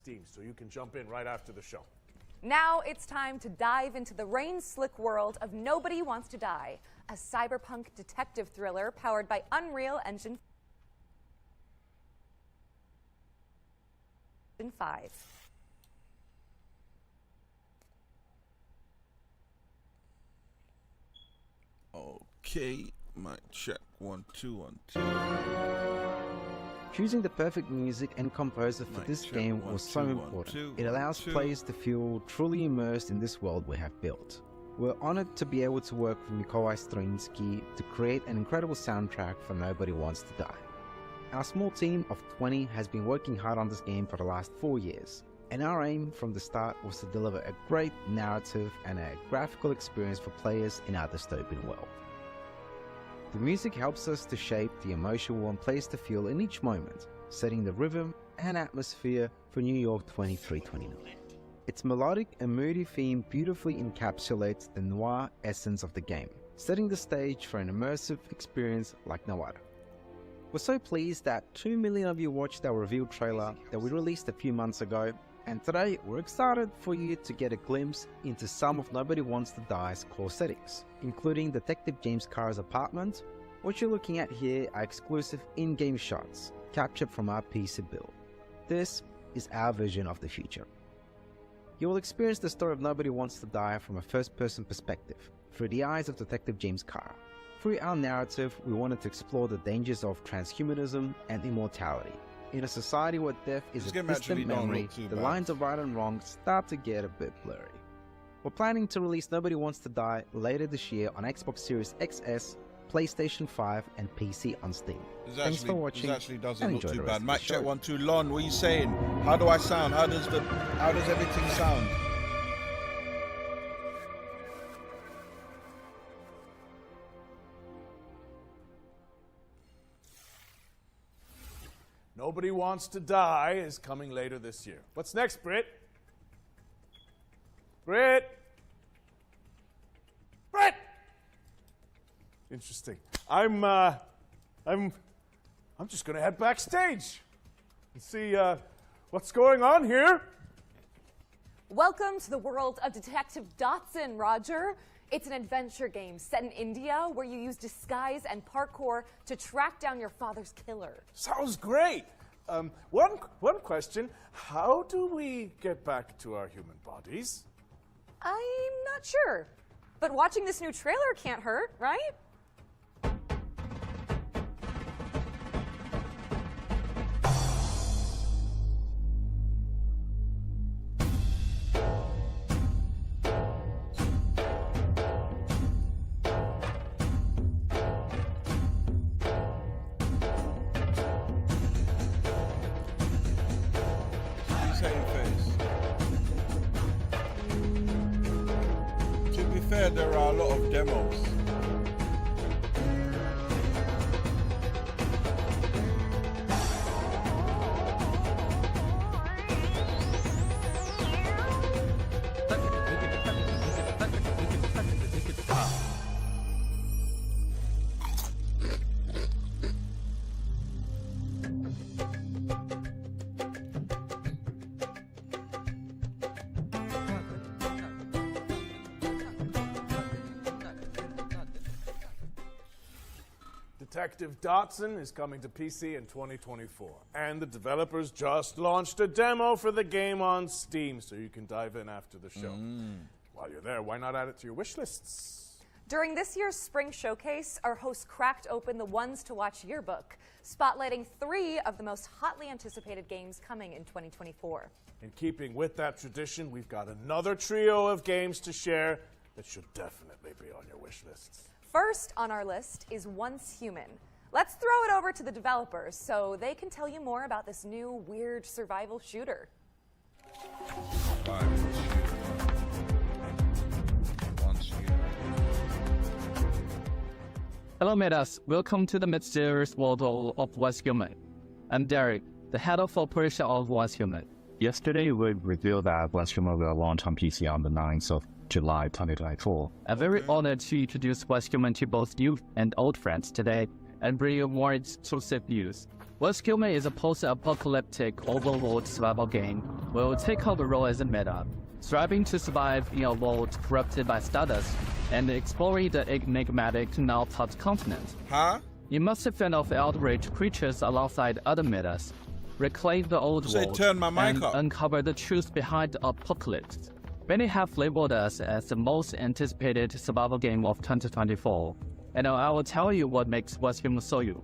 Steam, so you can jump in right after the show. Now it's time to dive into the rain-slick world of Nobody Wants to Die, a cyberpunk detective thriller powered by Unreal Engine 5. Okay, mic check 1 2 1 2. Choosing the perfect music and composer for this game was so important. It allows players to feel truly immersed in this world we have built. We're honored to be able to work with Mikołaj Stroiński to create an incredible soundtrack for Nobody Wants to Die. Our small team of 20 has been working hard on this game for the last 4 years, and our aim from the start was to deliver a great narrative and a graphical experience for players in our dystopian world. The music helps us to shape the emotion we want players to feel in each moment, setting the rhythm and atmosphere for New York 2329. Its melodic and moody theme beautifully encapsulates the noir essence of the game, setting the stage for an immersive experience like no other. We're so pleased that 2 million of you watched our reveal trailer that we released a few months ago, and today we're excited for you to get a glimpse into some of Nobody Wants to Die's core settings, including Detective James Carr's apartment. What you're looking at here are exclusive in-game shots captured from our PC build. This is our vision of the future. You will experience the story of Nobody Wants to Die from a first-person perspective, through the eyes of Detective James Carr. Through our narrative, we wanted to explore the dangers of transhumanism and immortality. In a society where death is a distant memory, the lines of right and wrong start to get a bit blurry. We're planning to release Nobody Wants to Die later this year on Xbox Series XS, PlayStation 5 and PC on Steam. Thanks for watching. This actually doesn't look too bad. Mic check 1 2. Lon, what are you saying? How do I sound? How does everything sound? Nobody Wants to Die is coming later this year. What's next, Britt? Britt! Interesting. I'm just gonna head backstage and see what's going on here. Welcome to the world of Detective Dotson, Roger. It's an adventure game set in India where you use disguise and parkour to track down your father's killer. Sounds great. One question. How do we get back to our human bodies? I'm not sure, but watching this new trailer can't hurt, right? To be fair, there are a lot of demos. Detective Dotson is coming to PC in 2024, and the developers just launched a demo for the game on Steam, so you can dive in after the show. While you're there, why not add it to your wish lists? During this year's Spring Showcase, our host cracked open the Ones to Watch yearbook, spotlighting 3 of the most hotly anticipated games coming in 2024. In keeping with that tradition, we've got another trio of games to share that should definitely be on your wish lists. First on our list is Once Human. Let's throw it over to the developers so they can tell you more about this new weird survival shooter. Hello, Metas. Welcome to the mysterious world of Once Human. I'm Derek, the head of operation of Once Human. Yesterday, we revealed that Once Human will launch on PC on the 9th of July 2024. I'm very honored to introduce Once Human to both new and old friends today. and bring you more exclusive views. Human is a post-apocalyptic overworld survival game where you take on the role as a meta, striving to survive in a world corrupted by stardust and exploring the enigmatic now-taught continent. You must fend off outraged creatures alongside other metas, reclaim the old world, and uncover the truth behind the apocalypse. Many have labeled us as the most anticipated survival game of 2024, and I will tell you what makes Human so you.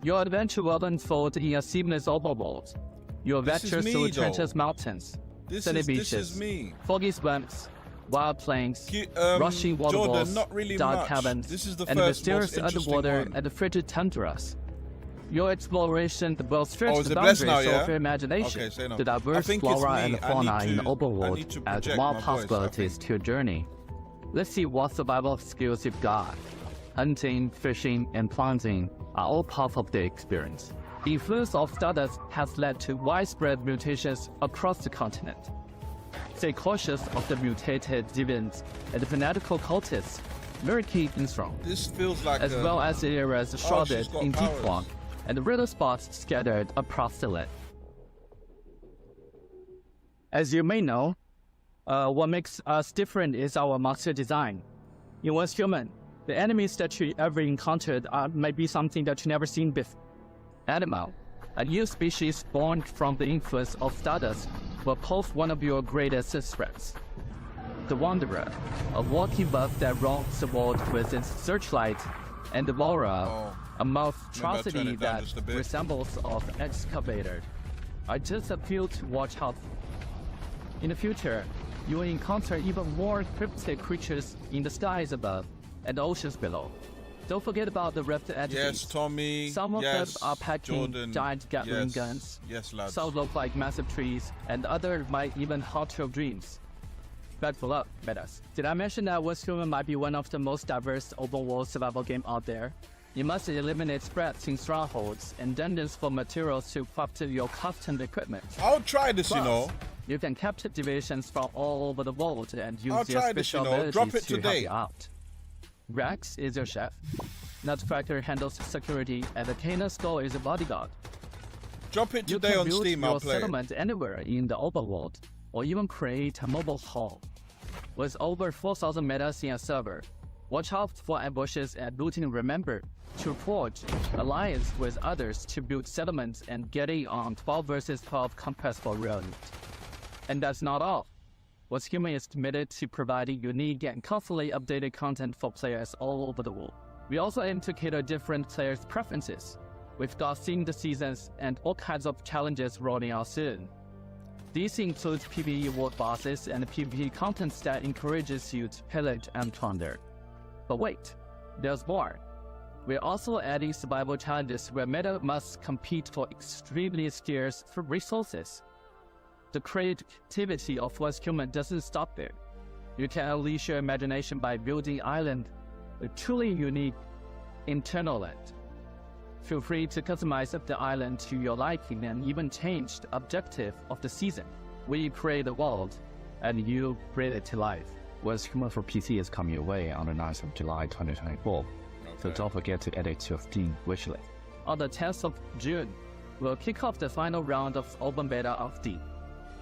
Your adventure will unfold in a seamless overworld. You'll venture through treacherous mountains, sunny beaches, foggy swamps, wild plains, rushing waterfalls, dark caverns, and mysterious underwater and frigid tundras. Your exploration will stretch the boundaries of your imagination. The diverse flora and fauna in the overworld add more possibilities to your journey. Let's see what survival skills you've got. Hunting, fishing, and planting are all part of the experience. The influence of stardust has led to widespread mutations across the continent. Stay cautious of the mutated deviants and the fanatical cultists lurking in throng. This feels like as well as the areas shrouded in deep fog and the riddle spots scattered across the land. As you may know, what makes us different is our monster design. In Human, the enemies that you ever encountered may be something that you never seen before. Animal, a new species born from the influence of stardust, will pose one of your greatest threats. The Wanderer, a walking buff that roams the world with its searchlight, and the Laura, a monstrosity that resembles an excavator, are just a few to watch out for. In the future, you will encounter even more cryptic creatures in the skies above and the oceans below. Don't forget about the rift entities. Yes, Tommy. Some of them are packing giant Gatling guns. Yes, lads. Some look like massive trees, and others might even haunt your dreams. Buckle up, metas. Did I mention that Human might be one of the most diverse open-world survival games out there? You must eliminate spreads in strongholds and dungeons for materials to craft your custom equipment. I'll try this, you know. You can capture divisions from all over the world and use your special abilities to help you out. Rex is your chef. Nutcracker handles security, and the Kana Skull is a bodyguard. Drop it today on Steam, I'll play. You can build your settlement anywhere in the overworld, or even create a mobile hall. With over 4,000 metas in a server, watch out for ambushes and looting. Remember to forge alliance with others to build settlements and get in on 12 vs 12 compressible rounds. And that's not all. Human is committed to providing unique and constantly updated content for players all over the world. We also aim to cater different players' preferences. We've got themed seasons and all kinds of challenges rolling out soon. These include PvE world bosses and PvP content that encourages you to pillage and plunder. But wait, there's more. We're also adding survival challenges where meta must compete for extremely scarce resources. The creativity of Human doesn't stop there. You can unleash your imagination by building island, a truly unique internal land. Feel free to customize the island to your liking and even change the objective of the season. We create the world, and you bring it to life. Human for PC is coming your way on the 9th of July 2024, so don't forget to add it to your Steam wishlist. On the 10th of June, we'll kick off the final round of open beta of Steam.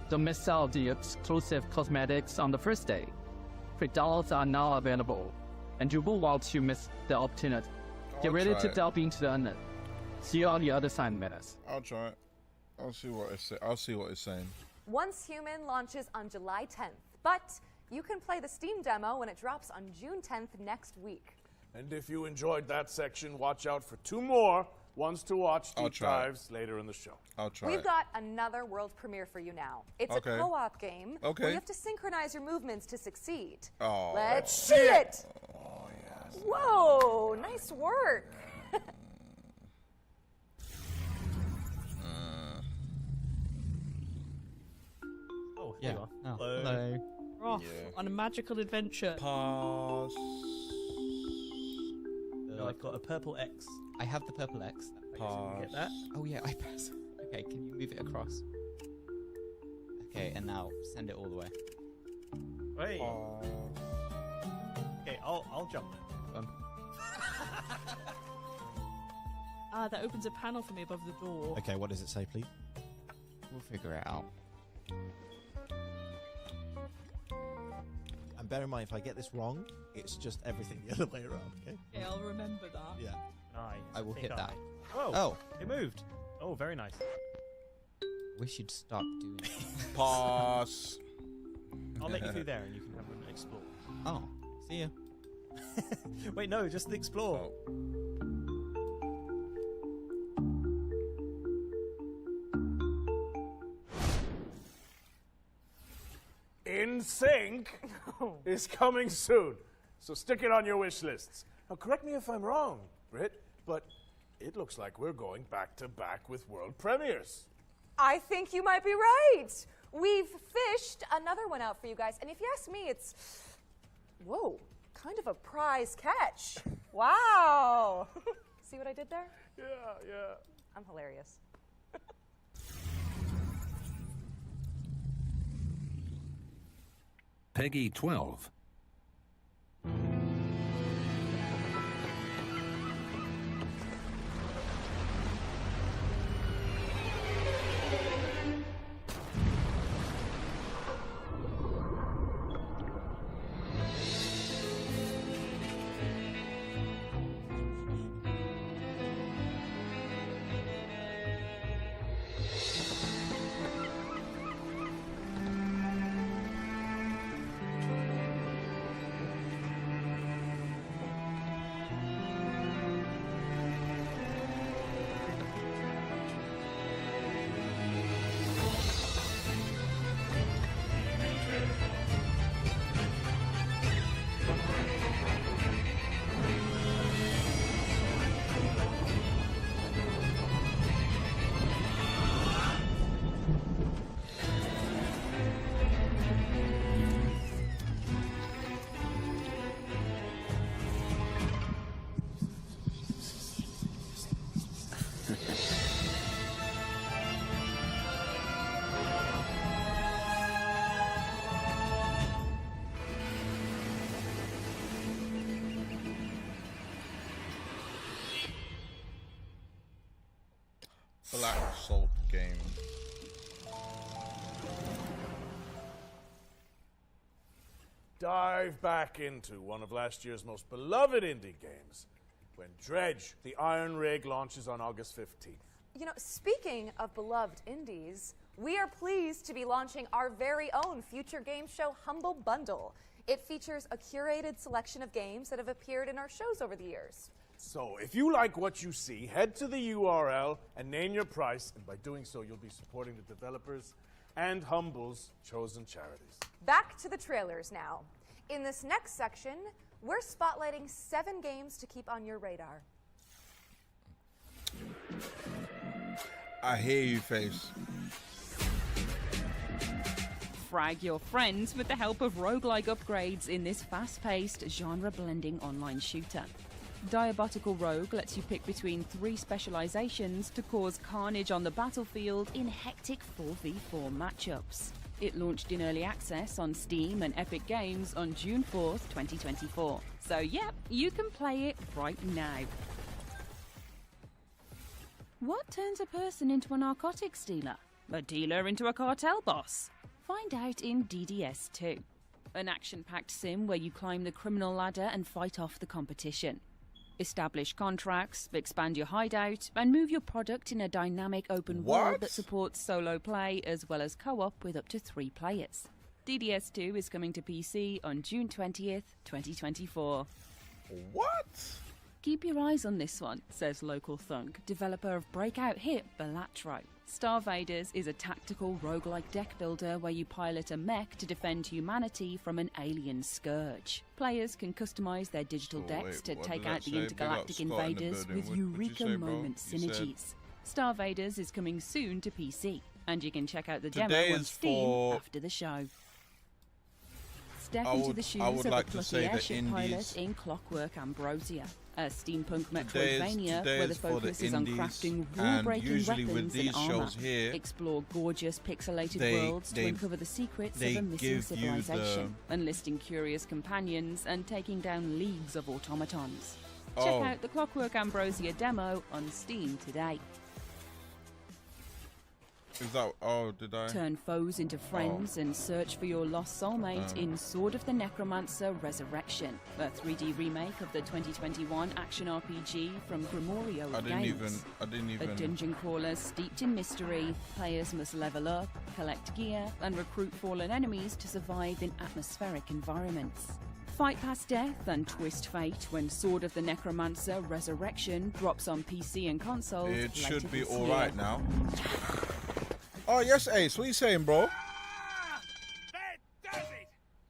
Don't miss out the exclusive cosmetics on the first day. Free downloads are now available, and you won't want to miss the opportunity. Get ready to delve into the unknown. See you on the other side, metas. I'll try it. I'll see what it's saying. Human launches on July 10th, but you can play the Steam demo when it drops on June 10th next week. And if you enjoyed that section, watch out for 2 more ones to watch deep dives later in the show. I'll try. We've got another world premiere for you now. It's a co-op game where you have to synchronize your movements to succeed. Let's see it! Oh, yes. Whoa, nice work. Oh, yeah. Hello. We're off on a magical adventure. Pause. I've got a purple X. I have the purple X. Pause. Get that? Oh yeah, I press. Okay, can you move it across? Okay, and now send it all the way. Wait. Okay, I'll jump then. That opens a panel for me above the door. Okay, what does it say, please? We'll figure it out. And bear in mind, if I get this wrong, it's just everything the other way around, okay? Okay, I'll remember that. Yeah. Nice. I will hit that. Oh, it moved. Oh, very nice. We should stop doing it. Pass. I'll let you through there and you can have an explore. Oh, see ya. Wait, no, just explore. In Sync is coming soon, so stick it on your wish lists. Now, correct me if I'm wrong, Britt, but it looks like we're going back to back with world premieres. I think you might be right. We've fished another one out for you guys, and if you ask me, it's, whoa, kind of a prize catch. Wow. See what I did there? Yeah, yeah. I'm hilarious. Peggy 12. Black Salt game. Dive back into one of last year's most beloved indie games when Dredge, the Iron Rig, launches on August 15th. You know, speaking of beloved indies, we are pleased to be launching our very own future game show, Humble Bundle. It features a curated selection of games that have appeared in our shows over the years. So, if you like what you see, head to the URL and name your price, and by doing so, you'll be supporting the developers and Humble's chosen charities. Back to the trailers now. In this next section, we're spotlighting 7 games to keep on your radar. I hear you, Face. Frag your friends with the help of roguelike upgrades in this fast-paced, genre-blending online shooter. Diabotical Rogue lets you pick between 3 specializations to cause carnage on the battlefield in hectic 4v4 matchups. It launched in early access on Steam and Epic Games on June 4th, 2024. So yep, you can play it right now. What turns a person into a narcotics dealer? A dealer into a cartel boss? Find out in DDS 2, an action-packed sim where you climb the criminal ladder and fight off the competition. Establish contracts, expand your hideout, and move your product in a dynamic open world that supports solo play as well as co-op with up to 3 players. DDS 2 is coming to PC on June 20th, 2024. What? Keep your eyes on this one, says Local Thunk, developer of breakout hit Balatro. Star Vaders is a tactical roguelike deck builder where you pilot a mech to defend humanity from an alien scourge. Players can customize their digital decks to take out the intergalactic invaders with Eureka moment synergies. Star Vaders is coming soon to PC, and you can check out the demo on Steam after the show. Step into the shoes of a plucky airship pilot in Clockwork Ambrosia, a steampunk Metroidvania where the focus is on crafting rule-breaking weapons and armor. Explore gorgeous pixelated worlds to uncover the secrets of a missing civilization, enlisting curious companions and taking down leagues of automatons. Check out the Clockwork Ambrosia demo on Steam today. Is that? Oh, did I? Turn foes into friends and search for your lost soulmate in Sword of the Necromancer Resurrection, a 3D remake of the 2021 action RPG from Grimorio Games. I didn't even. A dungeon crawler steeped in mystery, players must level up, collect gear, and recruit fallen enemies to survive in atmospheric environments. Fight past death and twist fate when Sword of the Necromancer Resurrection drops on PC and consoles. It later should be this all year. right now. Oh yes, Ace. What are you saying, bro?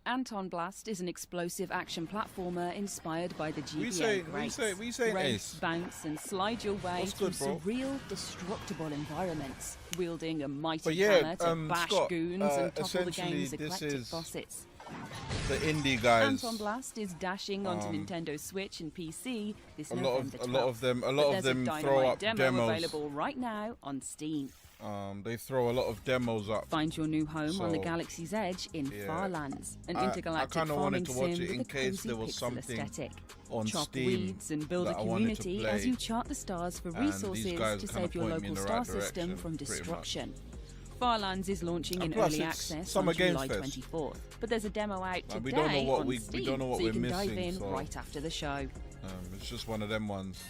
Anton Blast is an explosive action platformer inspired by the GBA greats. We say Race, Ace. bounce, and slide your way What's through good, bro? surreal, destructible environments, wielding a mighty But yeah, hammer to bash Scott, goons and topple the essentially game's this eclectic is bosses. The indie guys. Anton Blast is dashing onto Nintendo Switch and PC this a November 12th. lot of them But throw there's a up demo demos. available right now on Steam. They throw a lot of demos up. Find your new home on the So, Galaxy's Edge in yeah. Farlands, an I intergalactic kinda farming wanted to watch sim it in with a case cozy there was pixel something aesthetic. on Chop Steam weeds and build a that I wanted to community play. as you chart the stars for And these resources guys to kinda save your point me in local the star right system direction, from pretty much. destruction. Farlands is launching And in plus early it's access Summer on Games July Fest. 24th, but there's a demo out today we don't know what on we Steam, don't know what so you we're can dive missing, in so- right after the show. It's just one of them ones.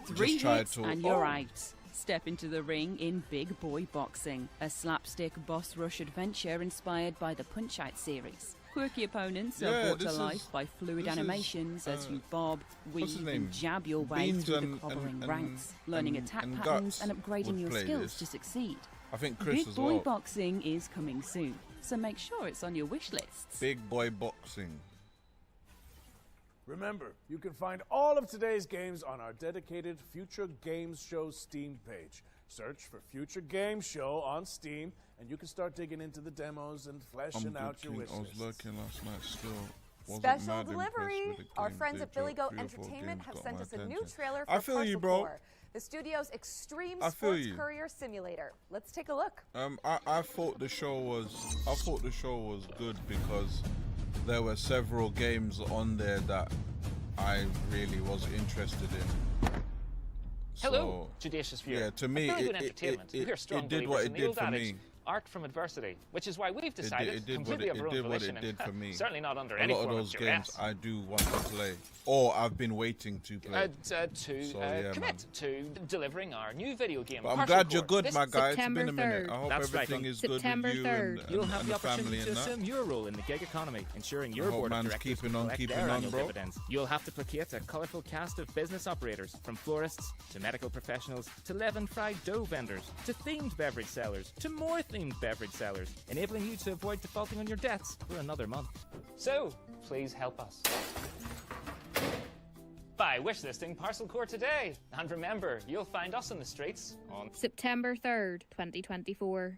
3 Just tried hits to- and you're Oh. out. Step into the ring in Big Boy Boxing, a slapstick boss rush adventure inspired by the Punch-Out series. Quirky opponents are Yeah, brought to this life is- by fluid this is, animations as you bob, what's his weave, name? and jab your way Beans through and- the clobbering and- ranks, learning and- attack and patterns Guts and upgrading would your play skills this. to succeed. I think Chris Big as Boy well. Boxing is coming soon, so make sure it's on your wish lists. Big Boy Boxing. Remember, you can find all of today's games on our dedicated Future Games Show Steam page. Search for Future Games Show on Steam, and you can start digging into the demos and fleshing out your wish I was lists. lurking last night still. Wasn't Special mad impressed delivery! with the Our game. friends They at Billy dropped Goat 3 or 4 Entertainment games, have got sent my us a new attention. trailer for I feel you, Parcel bro. Core, the studio's extreme I feel sports you. courier simulator. Let's take a look. I thought the show was good because there were several games on there that I really was interested in. Hello, So, Judicious Viewer. yeah, to me, At Billy Goat it- Entertainment, it- we're strong it did believers what in it the did old for adage, me. art from adversity, which is why we've decided, it did completely of our own what volition, it did for me. certainly not under A any lot of form those of games duress, I do want to play, or I've been waiting to play. to commit to delivering our new video game. But I'm Parcel glad you're Core. good, This my guy. It's September been a minute. 3rd. I hope That's right, everything Lon. is good September with you 3rd. and, You'll and, have and the the family opportunity to and that. assume your role in the gig economy, ensuring I your hope board of man's directors keeping will on collect keeping their on, annual bro. dividends. You'll have to placate a colourful cast of business operators, from florists to medical professionals to leavened fried dough vendors to themed beverage sellers to more themed beverage sellers, enabling you to avoid defaulting on your debts for another month. So, please help us by wishlisting Parcel Core today. And remember, you'll find us in the streets on September 3rd, 2024.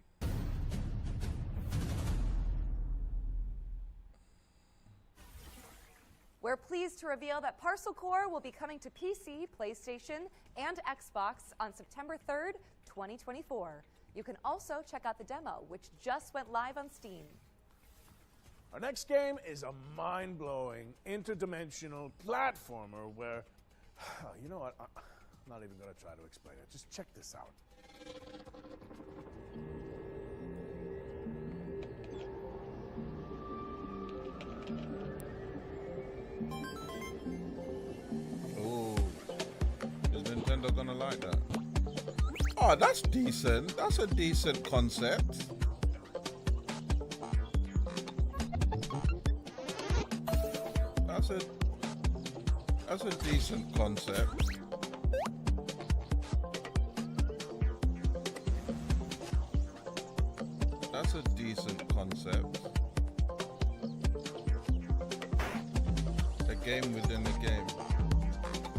We're pleased to reveal that Parcel Core will be coming to PC, PlayStation, and Xbox on September 3rd, 2024. You can also check out the demo, which just went live on Steam. Our next game is a mind-blowing, interdimensional platformer where, you know what, I'm not even going to try to explain it. Just check this out. Oh, is Nintendo gonna like that? Oh, that's decent. That's a decent concept. That's a decent concept. That's a decent concept. A game within a game.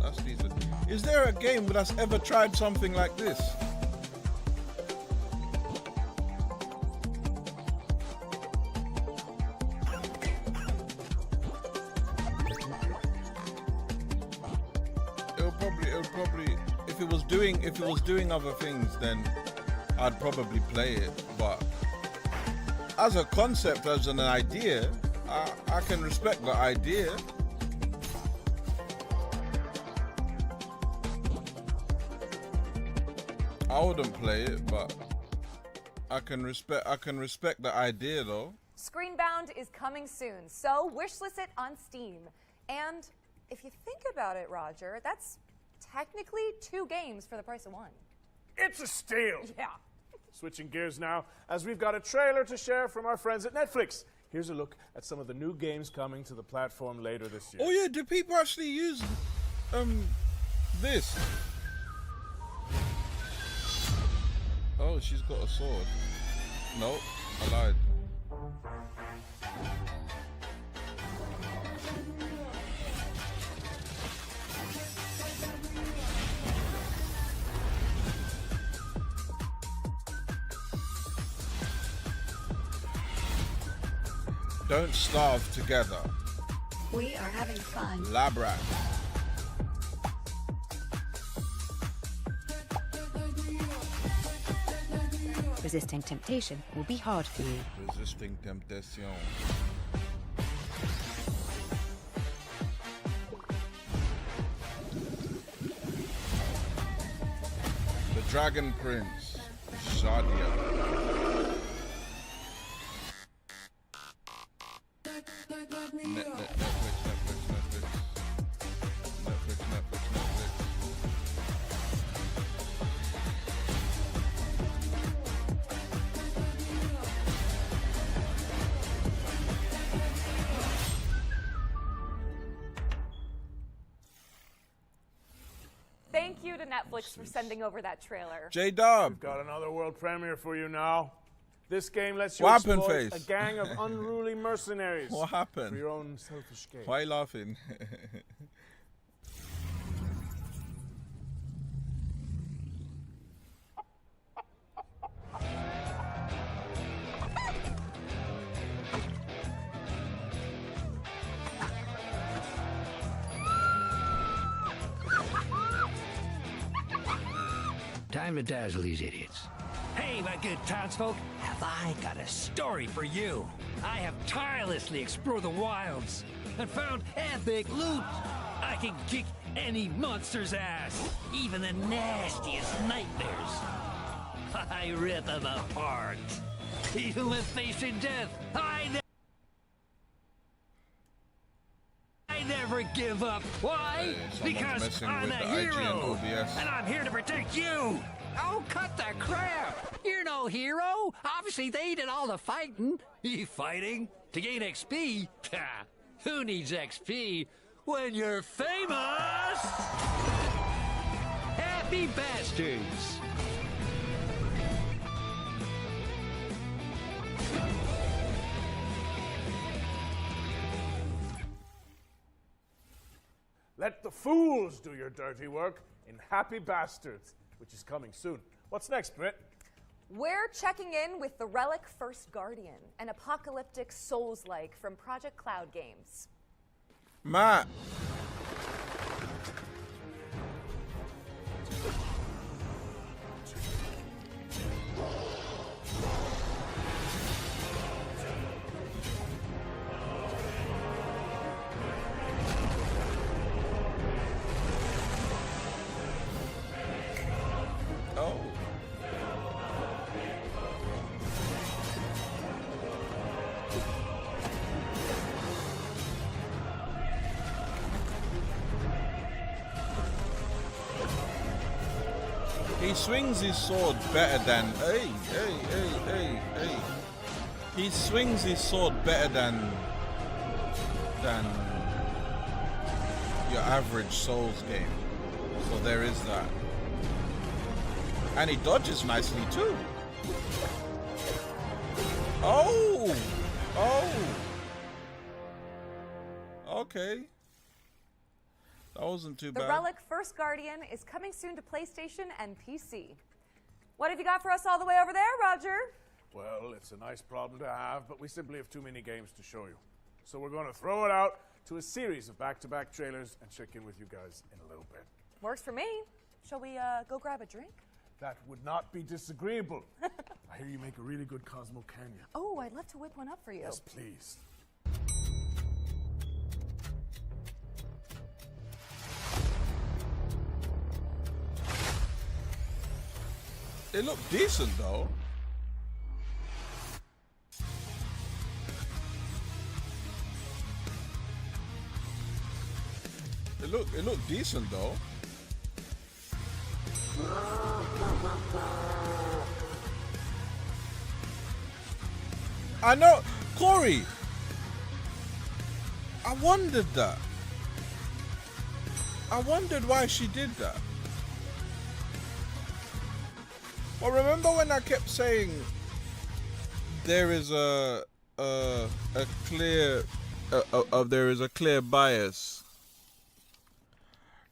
That's decent. Is there a game that's ever tried something like this? It'll probably, if it was doing other things, then I'd probably play it. But as a concept, as an idea, I can respect the idea. I wouldn't play it, but I can respect the idea though. Screenbound is coming soon, so wishlist it on Steam. And if you think about it, Roger, that's technically 2 games for the price of 1. It's a steal. Yeah. Switching gears now, as we've got a trailer to share from our friends at Netflix. Here's a look at some of the new games coming to the platform later this year. Oh yeah, do people actually use this? Oh, she's got a sword. Nope, I lied. Don't starve together. We are having fun. Lab rat. Resisting temptation will be hard for you. Resisting temptation. The Dragon Prince, Shadia. Netflix. Thank you to Netflix for sending over that trailer. J-Dub. We've got another world premiere for you now. This game lets you What happened, exploit Face? a gang of unruly mercenaries. What happened? For your own selfish gain. Why are you laughing? Time to dazzle these idiots. Hey, my good townsfolk, have I got a story for you? I have tirelessly explored the wilds and found epic loot. I can kick any monster's ass, even the nastiest nightmares. I rip them apart. Even when facing death, I never give up. Why? Because I'm a hero, and I'm here to protect you. Oh, cut the crap! You're no hero. Obviously, they did all the fighting. You fighting to gain XP? Ha! Who needs XP when you're famous? Happy bastards! Let the fools do your dirty work in Happy Bastards, which is coming soon. What's next, Britt? We're checking in with the Relic First Guardian, an apocalyptic Souls-like from Project Cloud Games. Matt. Oh. He swings his sword better than hey. He swings his sword better than your average Souls game. So there is that. And he dodges nicely too. Oh! Okay. That wasn't too The bad. Relic First Guardian is coming soon to PlayStation and PC. What have you got for us all the way over there, Roger? Well, it's a nice problem to have, but we simply have too many games to show you. So we're going to throw it out to a series of back-to-back trailers and check in with you guys in a little bit. Works for me. Shall we go grab a drink? That would not be disagreeable. I hear you make a really good Cosmo Canyon. Oh, I'd love to whip one up for you. Yes, please. It looked decent though. It looked decent though. I know, Corey. I wondered that. I wondered why she did that. Well, remember when I kept saying there is a clear bias.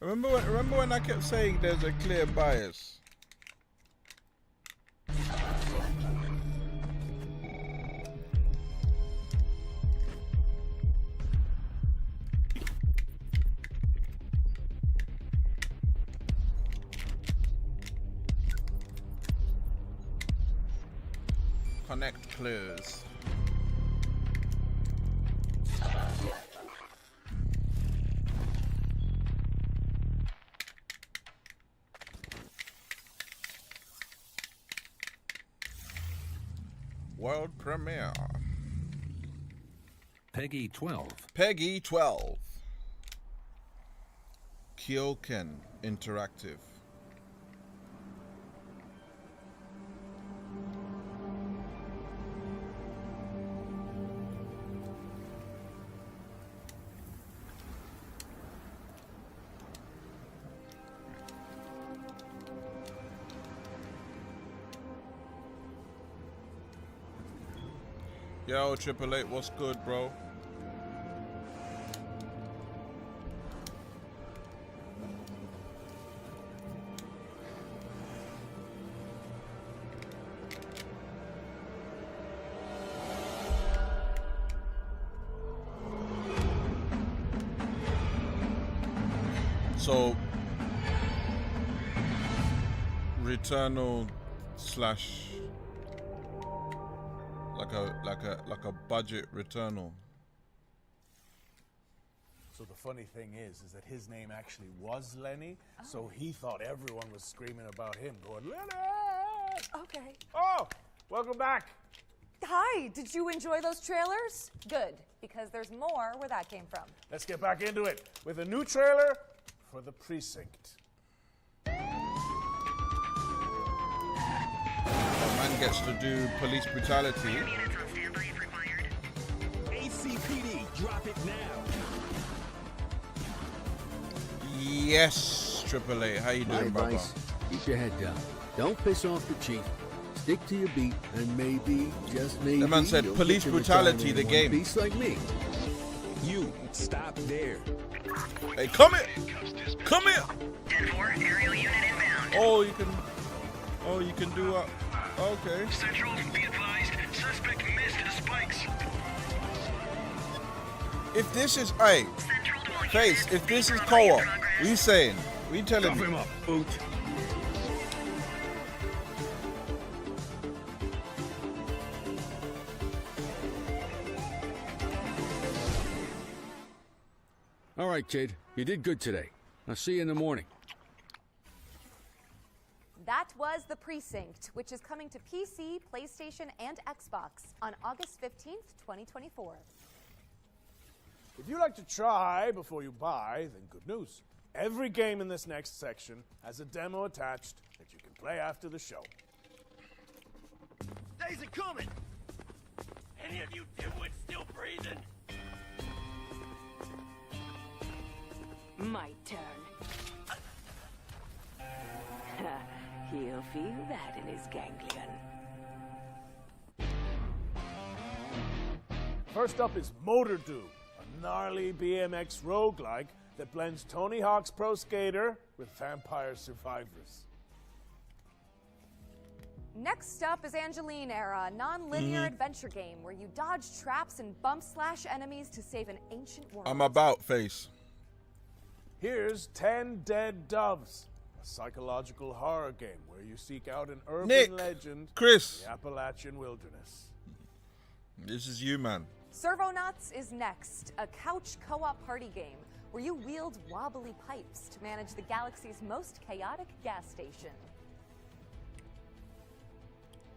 Remember when I kept saying there's a clear bias. Connect clues. World premiere. Peggy 12. Peggy 12. Kyoken Interactive. Yo, 888, what's good, bro? So, Returnal slash like a budget Returnal. So the funny thing is that his name actually was Lenny, so he thought everyone was screaming about him, going, Lenny! Okay. Oh, welcome back. Hi, did you enjoy those trailers? Good, because there's more where that came from. Let's get back into it with a new trailer for The Precinct. Man gets to do police brutality. ACPD, drop it now. Yes, 888. How you doing, brother? Advice, keep your head down. Don't piss off the chief. Stick to your beat, and maybe, just maybe, the man said, you'll police get to brutality, retire the in one game. piece like me. You, stop there. Hey, come here! Come here! 10-4, aerial unit inbound. Oh, you can do a... Okay. Central, be advised, suspect missed the spikes. If this is... Hey, Face, if this is co-op, what you saying? What you telling me? Him up, boot. All right, kid. You did good today. I'll see you in the morning. That was The Precinct, which is coming to PC, PlayStation, and Xbox on August 15th, 2024. If you like to try before you buy, then good news. Every game in this next section has a demo attached that you can play after the show. Days are coming! Any of you dimwits still breathing? My turn. He'll feel that in his ganglion. First up is Motor Doom, a gnarly BMX roguelike that blends Tony Hawk's Pro Skater with Vampire Survivors. Next up is Angeline Era, a non-linear adventure game where you dodge traps and bump slash enemies to save an ancient world. I'm about, Face. Here's 10 Dead Doves, a psychological horror game where you seek out an urban Nick, legend Chris. in the Appalachian wilderness. This is you, man. Servonauts is next, a couch co-op party game where you wield wobbly pipes to manage the galaxy's most chaotic gas station.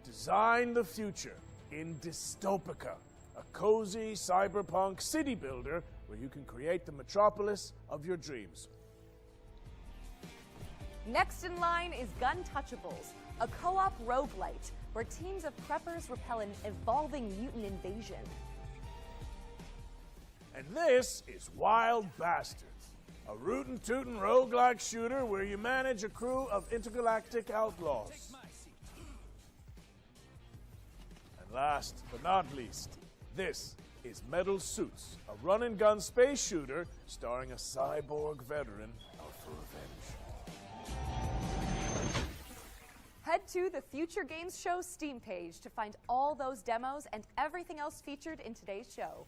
Design the future in Dystopica, a cozy cyberpunk city builder where you can create the metropolis of your dreams. Next in line is Guntouchables, a co-op roguelite where teams of preppers repel an evolving mutant invasion. And this is Wild Bastards, a rootin' tootin' roguelike shooter where you manage a crew of intergalactic outlaws. And last but not least, this is Metal Suits, a run-and-gun space shooter starring a cyborg veteran out for revenge. Head to the Future Games Show Steam page to find all those demos and everything else featured in today's show.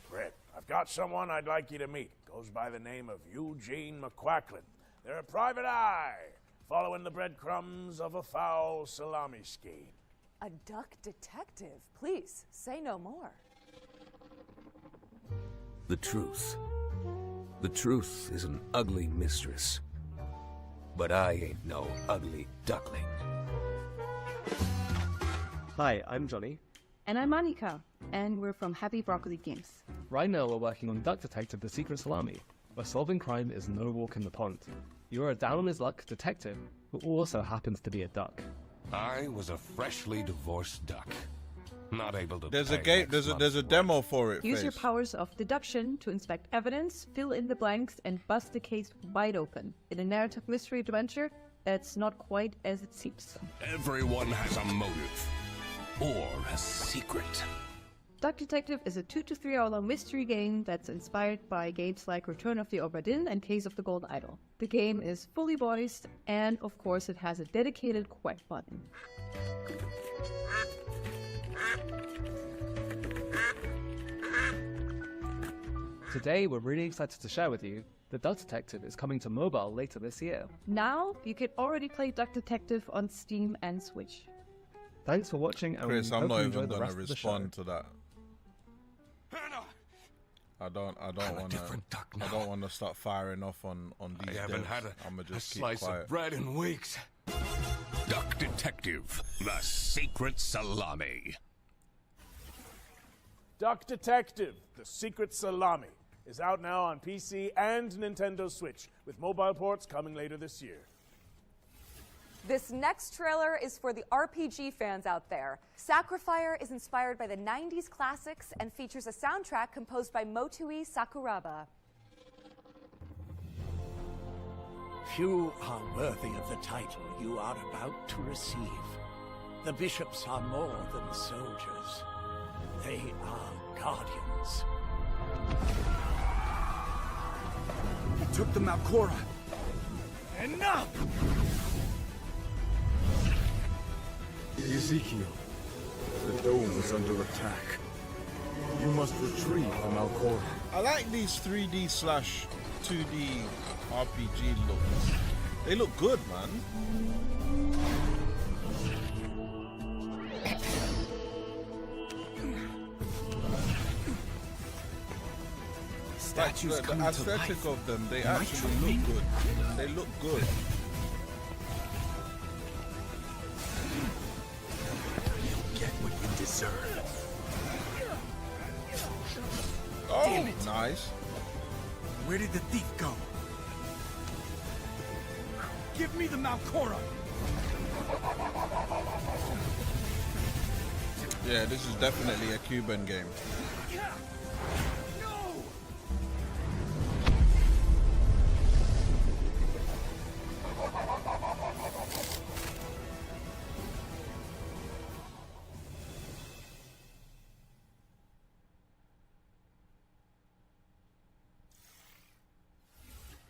Brett, I've got someone I'd like you to meet. Goes by the name of Eugene McQuacklin. They're a private eye, following the breadcrumbs of a foul salami scheme. A duck detective. Please, say no more. The truth. The truth is an ugly mistress. But I ain't no ugly duckling. Hi, I'm Johnny. And I'm Monica, and we're from Happy Broccoli Games. Right now we're working on Duck Detective: The Secret Salami, where solving crime is no walk in the pond. You're a down-on-his-luck detective who also happens to be a duck. I was a freshly divorced duck. Not able to There's a pay game. next There's a demo for it. Use your Face. powers of deduction to inspect evidence, fill in the blanks, and bust the case wide open. In a narrative mystery adventure, that's not quite as it seems. Everyone has a motive. Or a secret. Duck Detective is a 2 to 3 hour long mystery game that's inspired by games like Return of the Obra Dinn and Case of the Golden Idol. The game is fully voiced, and of course it has a dedicated quack button. Today we're really excited to share with you that Duck Detective is coming to mobile later this year. Now, you can already play Duck Detective on Steam and Switch. Thanks for watching, and Chris, we I'm hope not you enjoy even the gonna rest of the show. respond to that. I don't want to start firing off on these. I haven't devs. had I'ma a just keep slice quiet. of bread in weeks. Duck Detective: The Secret Salami. Duck Detective: The Secret Salami is out now on PC and Nintendo Switch, with mobile ports coming later this year. This next trailer is for the RPG fans out there. Sacrifier is inspired by the 90s classics and features a soundtrack composed by Motoi Sakuraba. Few are worthy of the title you are about to receive. The bishops are more than soldiers. They are guardians. He took the Malcora. Enough! Ezekiel, the dome is under attack. You must retrieve the Malcora. I like these 3D slash 2D RPG looks. They look good, man. Statues Like, the come to aesthetic life. of them, they Am I actually dreaming? look good. They look good. Get what you deserve. Oh, Damn it. nice. Where did the thief go? Give me the Malcora! Yeah, this is definitely a Cuban game.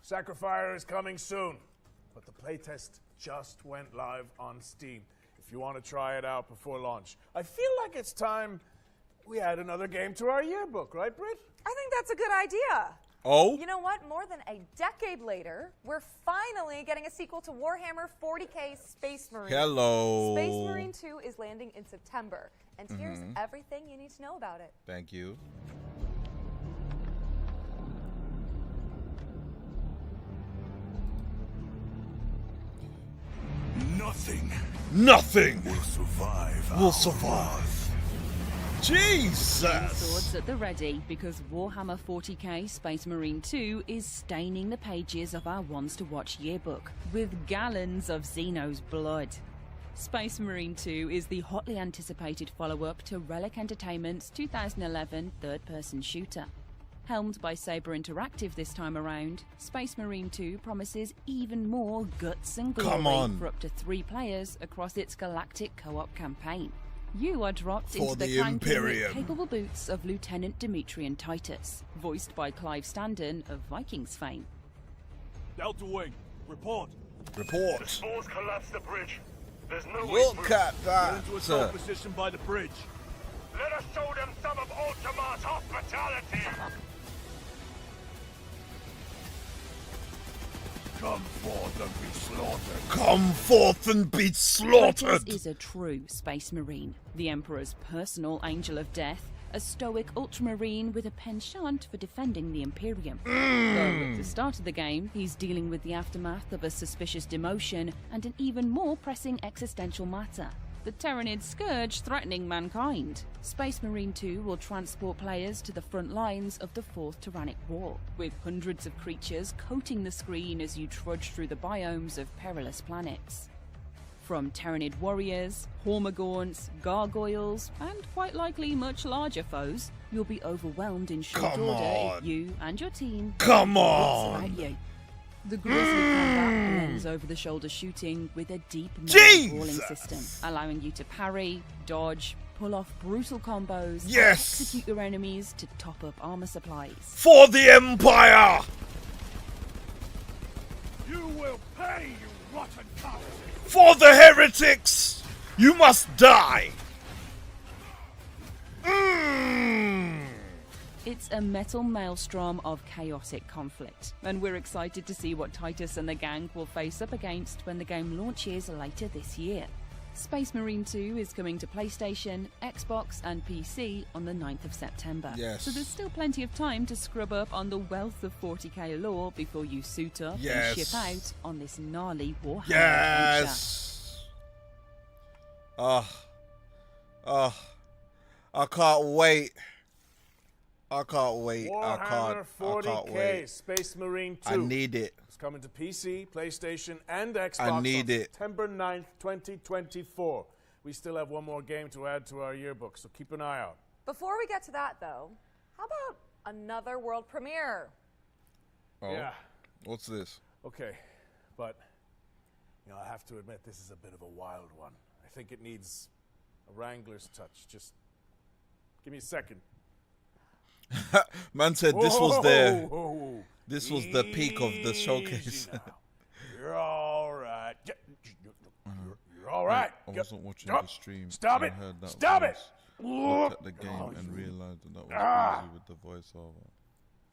Sacrifier is coming soon, but the playtest just went live on Steam. If you want to try it out before launch, I feel like it's time we add another game to our yearbook, right, Britt? I think that's a good idea. Oh? You know what? More than a decade later, we're finally getting a sequel to Warhammer 40k Space Marine. Hello. Space Marine 2 is landing in September, and here's Mhm. everything you need to know about it. Thank you. Nothing Nothing will survive. will survive. Jesus! Swords at the ready, because Warhammer 40k Space Marine 2 is staining the pages of our Ones to Watch yearbook with gallons of Xeno's blood. Space Marine 2 is the hotly anticipated follow-up to Relic Entertainment's 2011 third-person shooter. Helmed by Saber Interactive this time around, Space Marine 2 promises even more guts and glory for up to 3 players across its galactic co-op campaign. You are dropped For into the the clanking, Imperium. capable boots of Lieutenant Demetrian Titus, voiced by Clive Standen of Vikings fame. Delta Wing, report. Report. The spores collapsed the bridge. There's no way Look through. at that. Get into a strong position by the bridge. Let us show them some of Ultima's hospitality. Come forth and be slaughtered. Come forth and be slaughtered. Playerz is a true Space Marine, the Emperor's personal angel of death, a stoic ultramarine with a penchant for defending the Imperium. Though at the start of the game, he's dealing with the aftermath of a suspicious demotion and an even more pressing existential matter: the Terranid scourge threatening mankind. Space Marine 2 will transport players to the front lines of the Fourth Tyrannic War, with hundreds of creatures coating the screen as you trudge through the biomes of perilous planets. From Terranid warriors, Hormagaunts, gargoyles, and quite likely much larger foes, you'll be overwhelmed in short Come order on. if you and your team Come wits on. about you. The grisly combat blends over-the-shoulder shooting with a deep Jesus. rolling system, allowing you to parry, dodge, pull off brutal combos, and Yes. execute your enemies to top up armor supplies. For the Empire. You will pay, you rotten carcasses. For the heretics. You must die. It's a metal maelstrom of chaotic conflict, and we're excited to see what Titus and the gang will face up against when the game launches later this year. Space Marine 2 is coming to PlayStation, Xbox and PC on the 9th of September. Yes. So there's still plenty of time to scrub up on the wealth of 40k lore before you suit up Yes. and ship out on this gnarly Warhammer adventure. Yes. I can't wait. I can't wait. Warhammer I 40k can't wait. Space Marine 2. I need it. It's coming to PC, PlayStation, and Xbox I need on it. September 9th, 2024. We still have one more game to add to our yearbook, so keep an eye out. Before we get to that, though, how about another world premiere? Oh. Yeah. What's this? Okay, but I have to admit this is a bit of a wild one. I think it needs a Wrangler's touch. Just give me a second. Man said this was the Whoa. this was the peak of the showcase. Easy now. You're all right. You're all right. I wasn't watching Stop. the stream. Stop so it. I heard that Stop voice, it. Looked at the game and realized that was easy with the voiceover.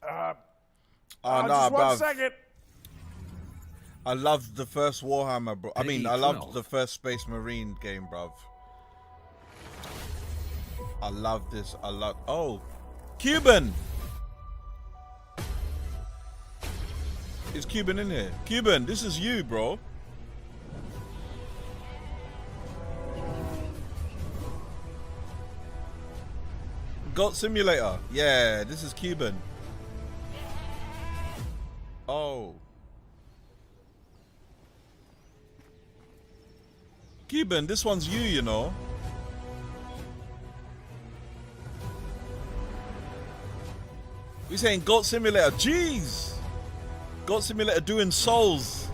Just nah, one bruv. second. I loved the first Warhammer, bro. I mean, I loved 12. the first Space Marine game, bruv. I love this. Oh, Cuban. Is Cuban in here? Cuban, this is you, bro. Goat Simulator. Yeah, this is Cuban. Oh. Cuban, this one's you, you know. We're saying Goat Simulator. Jeez. Goat Simulator doing souls.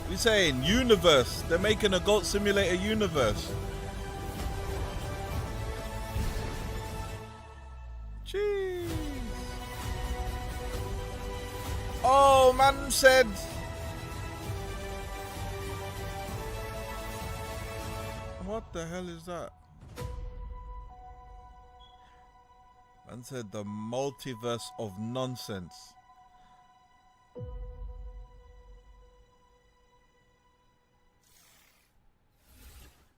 We're saying universe. They're making a Goat Simulator universe. Jeez. Oh, man said. What the hell is that? Man said the multiverse of nonsense.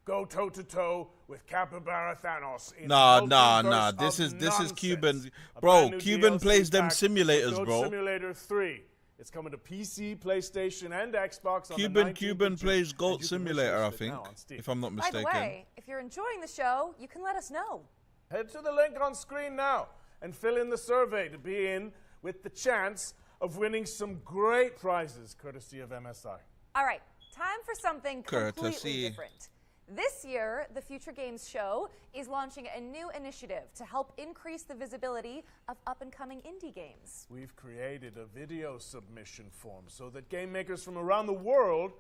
go toe-to-toe with Capybara Thanos. in Nah. multiverse This of is nonsense. Cuban, A bro. brand new Cuban DLC plays them pack for simulators, Goat bro. Simulator 3. It's coming to PC, PlayStation, and Xbox on the 19th Cuban of June, plays and Goat you can Simulator, I wishlist it think, now on Steam. if I'm not By mistaken. the way, if you're enjoying the show, you can let us know. Head to the link on screen now and fill in the survey to be in with the chance of winning some great prizes courtesy of MSI. All right, time for something completely Courtesy. different. This year, the Future Games Show is launching a new initiative to help increase the visibility of up-and-coming indie games. We've created a video submission form so that game makers from around the world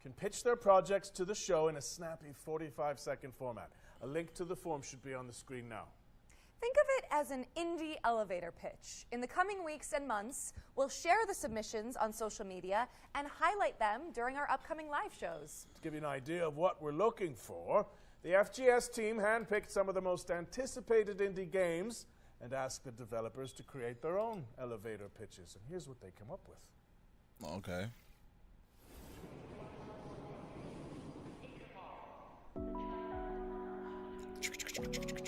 can pitch their projects to the show in a snappy 45-second format. A link to the form should be on the screen now. Think of it as an indie elevator pitch. In the coming weeks and months, we'll share the submissions on social media and highlight them during our upcoming live shows. To give you an idea of what we're looking for, the FGS team handpicked some of the most anticipated indie games and asked the developers to create their own elevator pitches. And here's what they come up with. Okay.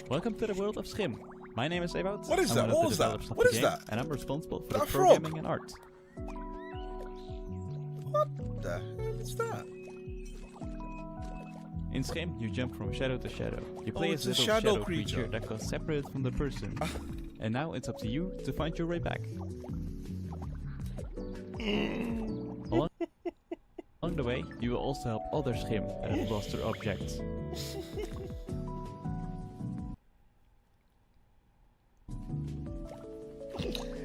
Welcome to the world of Schim. My name is Ewout. What is I'm that? one of What the was that? developers of What the is game, that? And I'm responsible for That the frog? programming and art. What the hell is that? In Schim, you jump from shadow to shadow. You play it's as a a little shadow shadow creature creature. that goes separate from the person. And now it's up to you to find your way back. Along the way, you will also help other Schim that have lost their objects.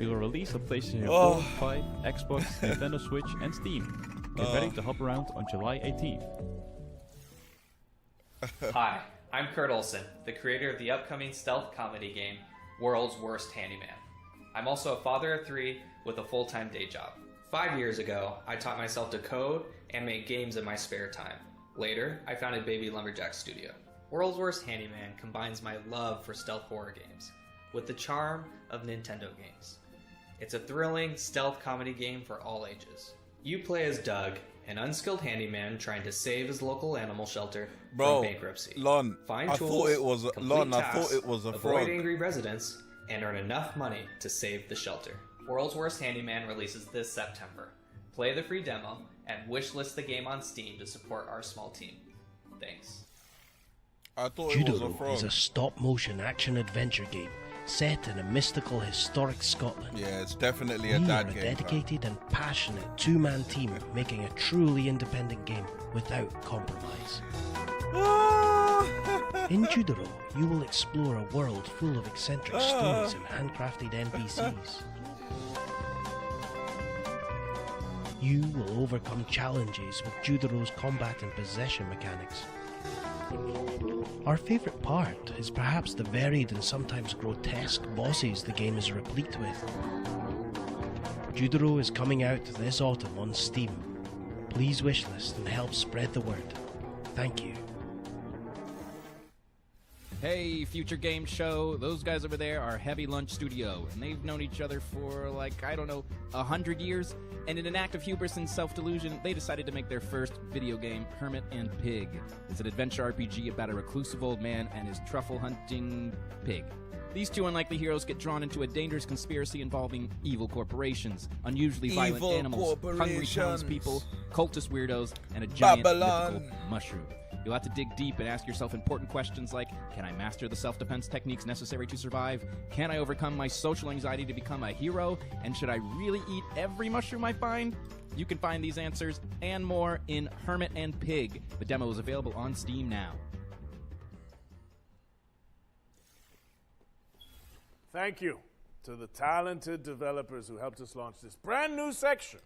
We will release on PlayStation 4, 5, Xbox, Nintendo Switch, and Steam. Get ready to hop around on July 18th. Hi, I'm Kurt Olson, the creator of the upcoming stealth comedy game, World's Worst Handyman. I'm also a father of 3 with a full-time day job. 5 years ago, I taught myself to code and make games in my spare time. Later, I founded Baby Lumberjack Studio. World's Worst Handyman combines my love for stealth horror games with the charm of Nintendo games. It's a thrilling stealth comedy game for all ages. You play as Doug, an unskilled handyman trying to save his local animal shelter Bro, from bankruptcy. Lon, Find I tools, thought it was a- complete Lon, I tasks, thought it was a avoid frog. angry residents, and earn enough money to save the shelter. World's Worst Handyman releases this September. Play the free demo and wishlist the game on Steam to support our small team. Thanks. I thought it was a Judoro frog. is a stop-motion action-adventure game set in a mystical, historic Scotland. Yeah, it's definitely a We dad are a game. dedicated and passionate two-man team making a truly independent game without compromise. In Judoro, you will explore a world full of eccentric stories and handcrafted NPCs. You will overcome challenges with Judoro's combat and possession mechanics. Our favourite part is perhaps the varied and sometimes grotesque bosses the game is replete with. Judoro is coming out this autumn on Steam. Please wishlist and help spread the word. Thank you. Hey, Future Game Show. Those guys over there are Heavy Lunch Studio, and they've known each other for, like, I don't know, 100 years. And in an act of hubris and self-delusion, they decided to make their first video game, Hermit and Pig. It's an adventure RPG about a reclusive old man and his truffle-hunting pig. These two unlikely heroes get drawn into a dangerous conspiracy involving evil corporations, unusually violent Evil animals, hungry corporations. townspeople, cultist weirdos, and a giant Babylon. mythical mushroom. You'll have to dig deep and ask yourself important questions like, can I master the self-defense techniques necessary to survive? Can I overcome my social anxiety to become a hero? And should I really eat every mushroom I find? You can find these answers and more in Hermit and Pig. The demo is available on Steam now. Thank you to the talented developers who helped us launch this brand new section.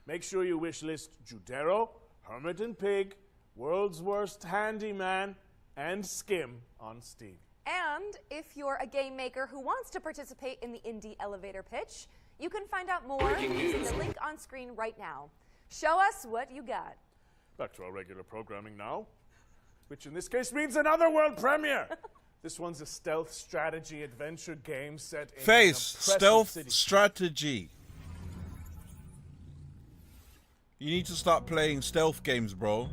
Make sure you wishlist Judero, Hermit and Pig, World's Worst Handyman, and Skim on Steam. And if you're a game maker who wants to participate in the indie elevator pitch, you can find out more using the link on screen right now. Show us what you got. Back to our regular programming now, which in this case means another world premiere. This one's a stealth strategy adventure game set in an impressive stealth city. strategy. You need to start playing stealth games, bro.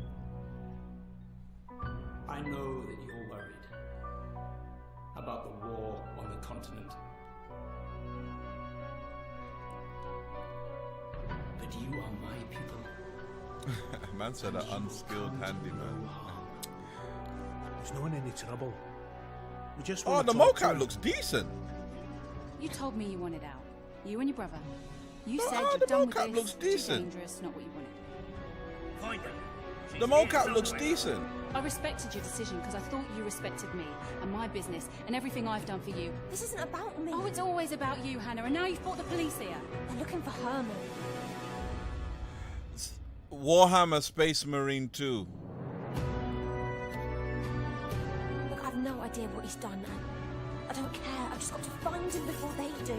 I I know that you're worried about the war on the continent. But you are my people. Man said an unskilled handyman. There's no one in any trouble. We just Oh, want the to talk to mocap him. looks decent. You told me you wanted out. You and your brother. You No, said the you're done with mocap this. looks Too decent. dangerous, not what you wanted. Find her. The mocap looks decent. I respected your decision because I thought you respected me and my business and everything I've done for you. This isn't about me. Oh, it's always about you, Hannah, and now you've brought the police here. They're looking for Herman. Warhammer Space Marine 2. Look, I've no idea what he's done, and I don't care. I've just got to find him before they do.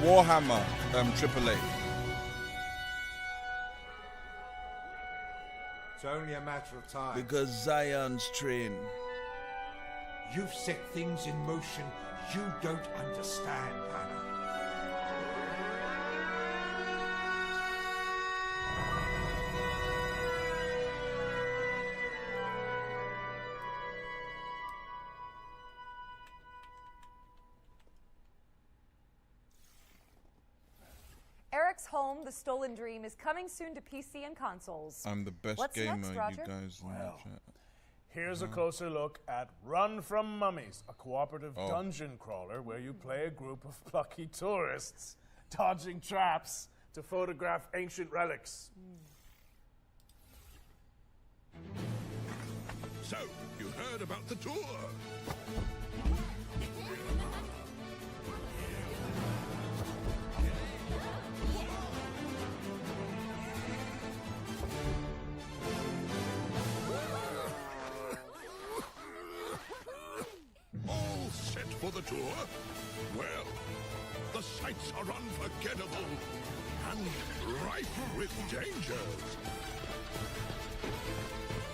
Warhammer AAA. It's only a matter of time. Because Zion's train. You've set things in motion you don't understand, Hannah. Eric's Home, The Stolen Dream, is coming soon to PC and consoles. I'm the best What's gamer, next, Roger? you guys in the chat. Here's a closer look at Run From Mummies, a cooperative Oh. dungeon crawler where you play a group of plucky tourists dodging traps to photograph ancient relics. So, you heard about the tour? All set for the tour? Well, the sights are unforgettable and rife with dangers.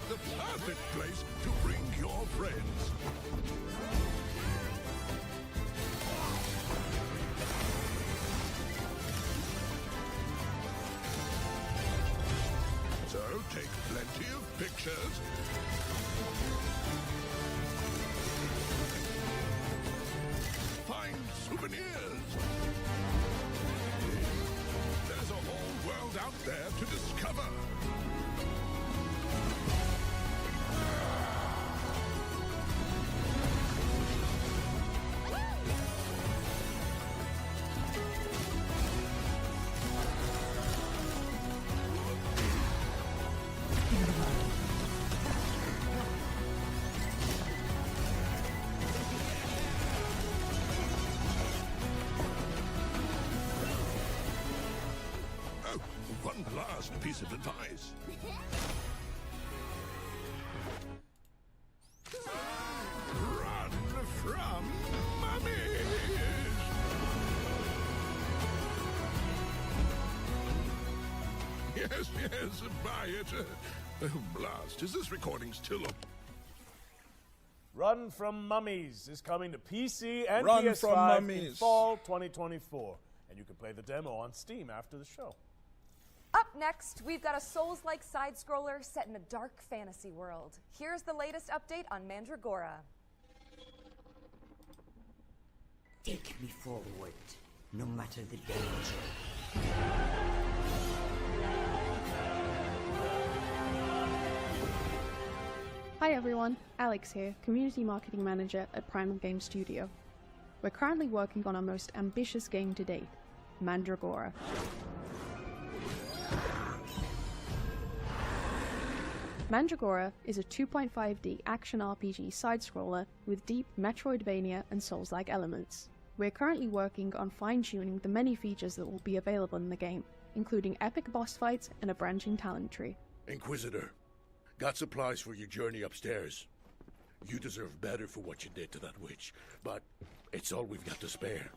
The perfect place to bring your friends. So take plenty of pictures. Find souvenirs. There's a whole world out there to discover. Oh, one last piece of advice. Run from mummies! Yes, yes, buy it. Oh, blast. Is this recording still up? Run From Mummies is coming to PC and Run PS5 From in Mummies. fall 2024. And you can play the demo on Steam after the show. Up next, we've got a Souls-like side-scroller set in a dark fantasy world. Here's the latest update on Mandragora. Take me forward, no matter the danger. Hi everyone, Alex here, Community Marketing Manager at Primal Game Studio. We're currently working on our most ambitious game to date, Mandragora. Mandragora is a 2.5D action RPG side-scroller with deep Metroidvania and Souls-like elements. We're currently working on fine-tuning the many features that will be available in the game, including epic boss fights and a branching talent tree. Inquisitor, got supplies for your journey upstairs. You deserve better for what you did to that witch, but it's all we've got to spare.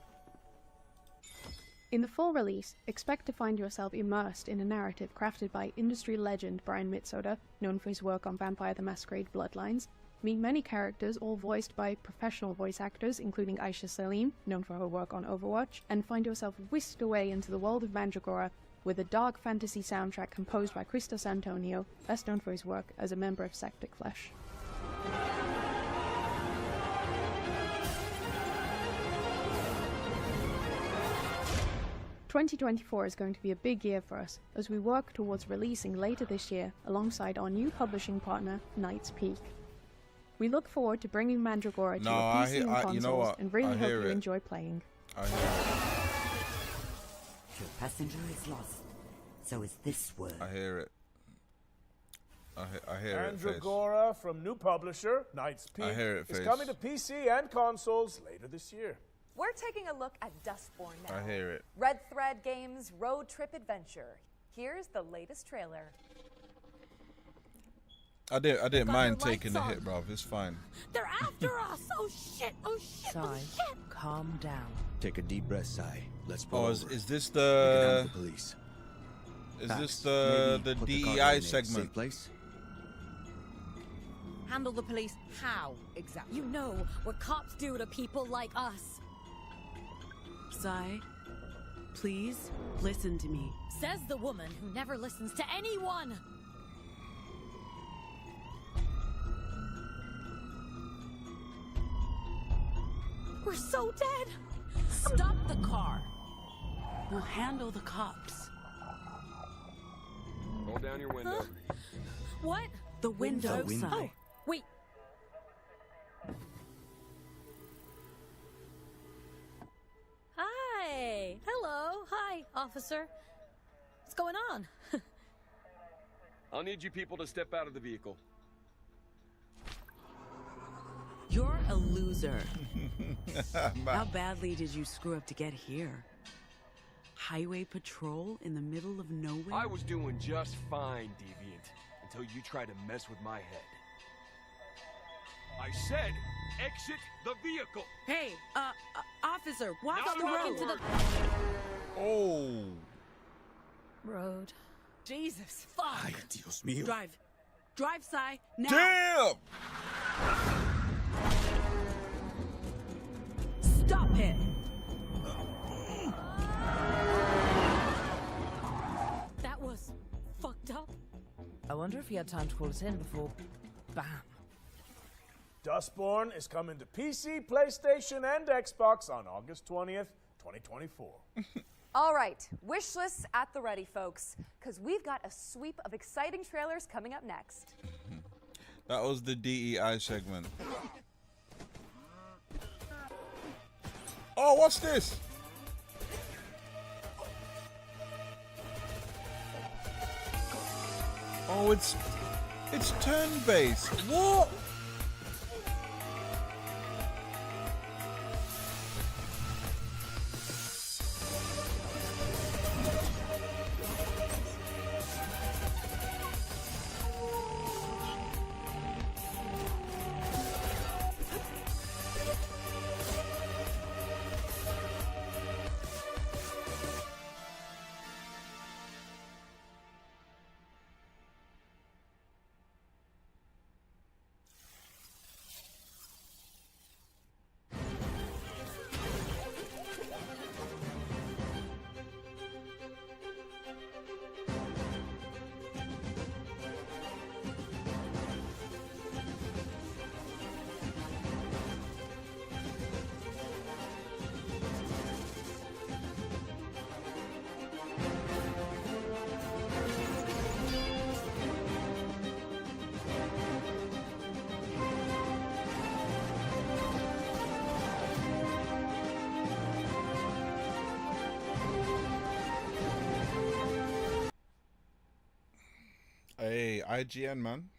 In the full release, expect to find yourself immersed in a narrative crafted by industry legend Brian Mitsoda, known for his work on Vampire the Masquerade Bloodlines. Meet many characters, all voiced by professional voice actors, including Aisha Salim, known for her work on Overwatch, and find yourself whisked away into the world of Mandragora, with a dark fantasy soundtrack composed by Christos Antonio, best known for his work as a member of Septic Flesh. "2024 is going to be a big year for us as we work towards releasing later this year alongside our new publishing partner, Knight's Peak. We look forward to bringing Mandragora to your PC and consoles, you know what? and really I hope hear you it. enjoy playing." I hear it. Your passenger is lost. So is this word. I hear it. I hear it, Face. Mandragora from new publisher, Knight's Peak, I hear it, is Face. coming to PC and consoles later this year. We're taking a look at Dustborn now. I hear it. Red Thread Games' road trip adventure. Here's the latest trailer. I didn't Got mind your taking the lights hit, on. bruv. It's fine. They're after us! Oh shit! Oh shit! Oh Sai, shit! calm down. Take a deep breath, Sai. Let's pull Oh, over. is this We can handle the? the police. Is Pax, this the maybe put the cargo DEI in a segment? safe place? Handle the police how exactly? You know what cops do to people like us. Sai, please listen to me. Says the woman who never listens to anyone. We're so dead. Stop the car. We'll handle the cops. Roll down your window. Huh? What? The window, window. Sai. Wait. Hi. Hello. Hi, officer. What's going on? I'll need you people to step out of the vehicle. You're a loser. How badly did you screw up to get here? Highway patrol in the middle of nowhere? I was doing just fine, Deviant, until you tried to mess with my head. I said, exit the vehicle! Hey, officer, walk Not on the road. Into the Oh. road. Jesus, fuck. Ay, Dios mío. Drive. Drive, Sai, now. Damn! Stop it. That was fucked up. I wonder if he had time to call us in before... Bam. Dustborn is coming to PC, PlayStation, and Xbox on August 20th, 2024. All right, wish lists at the ready, folks, because we've got a sweep of exciting trailers coming up next. That was the DEI segment. Oh, what's this? Oh, it's turn-based. What? Hey, IGN, man.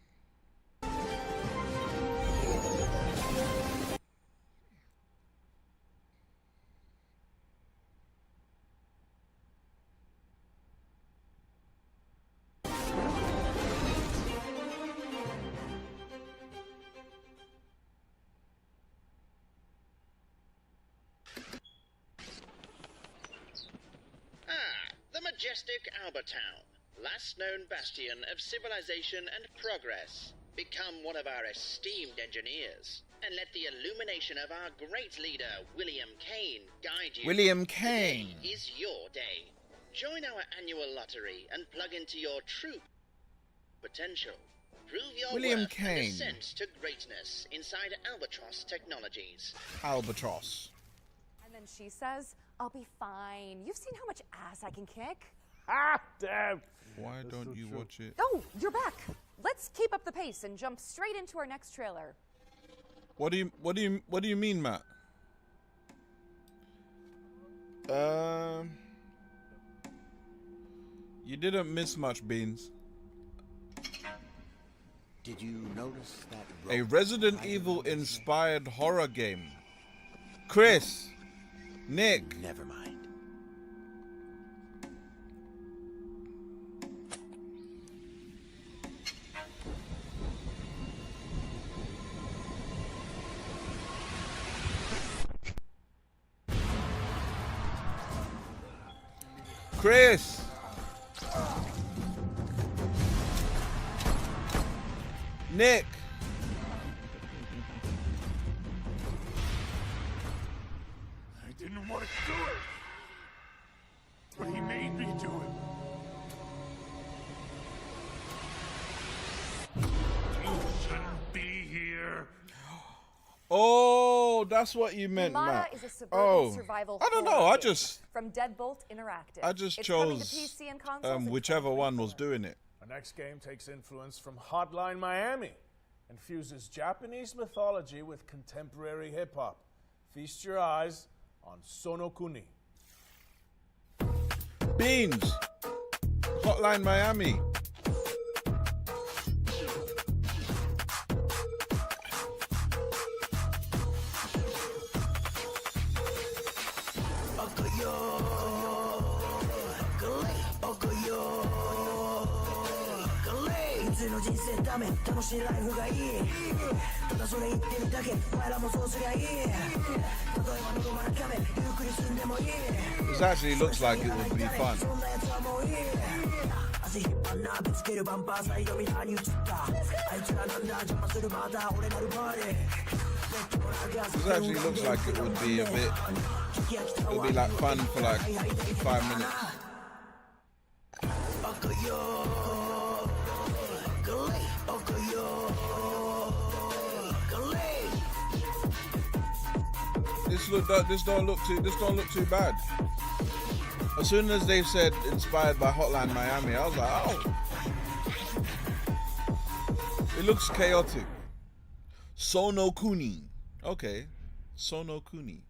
The majestic Albertown, last known bastion of civilization and progress. Become one of our esteemed engineers, and let the illumination of our great leader, William Kane, guide you. William Kane. Today is your day. Join our annual lottery and plug into your true potential. Prove your William worth Kane. and ascent to greatness inside Albatross Technologies. Albatross. And then she says, I'll be fine. You've seen how much ass I can kick. Ah, damn. Why That's don't so you true. watch it? Oh, you're back. Let's keep up the pace and jump straight into our next trailer. What do you mean, Matt? You didn't miss much, Beans. Did you notice that? A Resident Evil inspired horror game. Chris, Nick. Never mind. Chris. Nick. I didn't want to do it, but he made me do it. You shouldn't be here. Oh, that's what you meant, Mata Matt. is a suburban survival I don't know. horror I game just from Deadbolt Interactive. I just It's coming to chose PC and consoles in whichever one was doing it. Our next game takes influence from Hotline Miami and fuses Japanese mythology with contemporary hip-hop. Feast your eyes on Sonokuni. Beans. Hotline Miami. This actually looks like it would be fun. This actually looks like it would be a bit. It would be like fun for like 5 minutes. This don't look too bad. As soon as they said inspired by Hotline Miami, I was like, oh. It looks chaotic. Sonokuni. Okay. Sonokuni.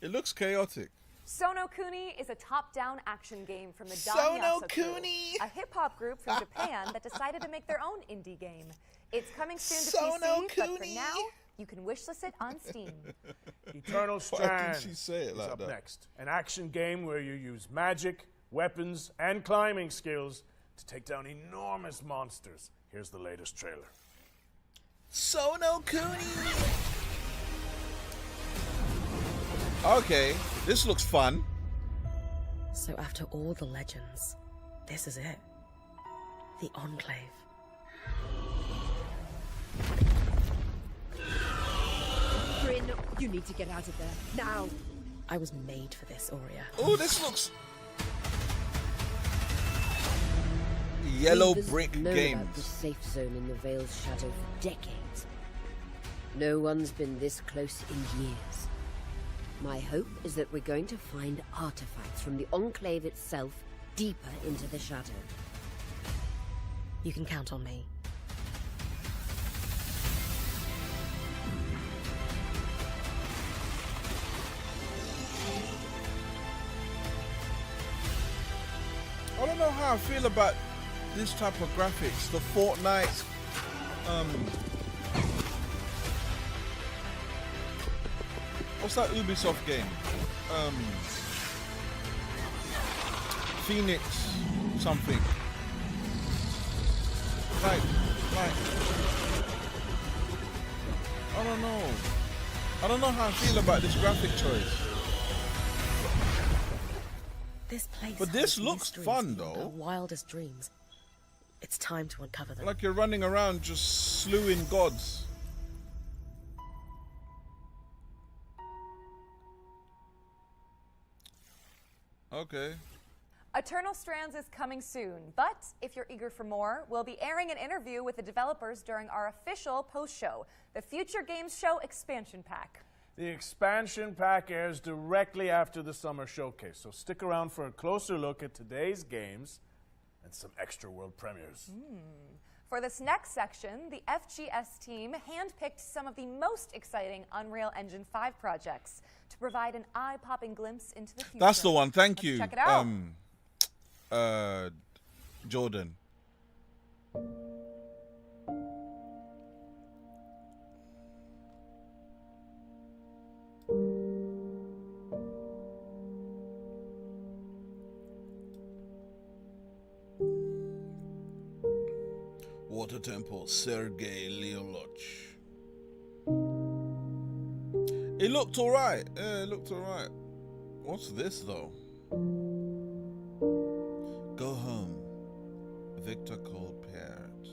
It looks chaotic. Sonokuni is a top-down action game from the Danyasaku, a hip-hop group from Japan that decided to make their own indie game. It's coming soon to PC, but for now, you can wishlist it on Steam. Eternal Why Strand did she say it is like up that? next. An action game where you use magic, weapons, and climbing skills to take down enormous monsters. Here's the latest trailer. Sonokuni. Okay, this looks fun. So after all the legends, this is it. The Enclave. Bryn, you need to get out of there. Now! I was made for this, Aurea. Oh, this looks... Yellow Weavers Brick have known Games. about the safe zone in the Vale's shadow for decades. No one's been this close in years. My hope is that we're going to find artifacts from the Enclave itself deeper into the shadow. You can count on me. I don't know how I feel about this type of graphics. The Fortnite, what's that Ubisoft game? Phoenix something. Like, I don't know. I don't know how I feel about this graphic choice. This place But this holds looks mysteries fun, beyond though. our wildest dreams. It's time to uncover them. Like you're running around just slewing gods. Okay. Eternal Strands is coming soon, but if you're eager for more, we'll be airing an interview with the developers during our official post-show, the Future Games Show Expansion Pack. The expansion pack airs directly after the summer showcase, so stick around for a closer look at today's games and some extra world premieres. For this next section, the FGS team handpicked some of the most exciting Unreal Engine 5 projects to provide an eye-popping glimpse into the future. That's the one. Thank you. Check it out. Jordan. Water Temple, Sergei Leoloch. It looked alright. It looked alright. What's this though? Go Home, Victor Colpert.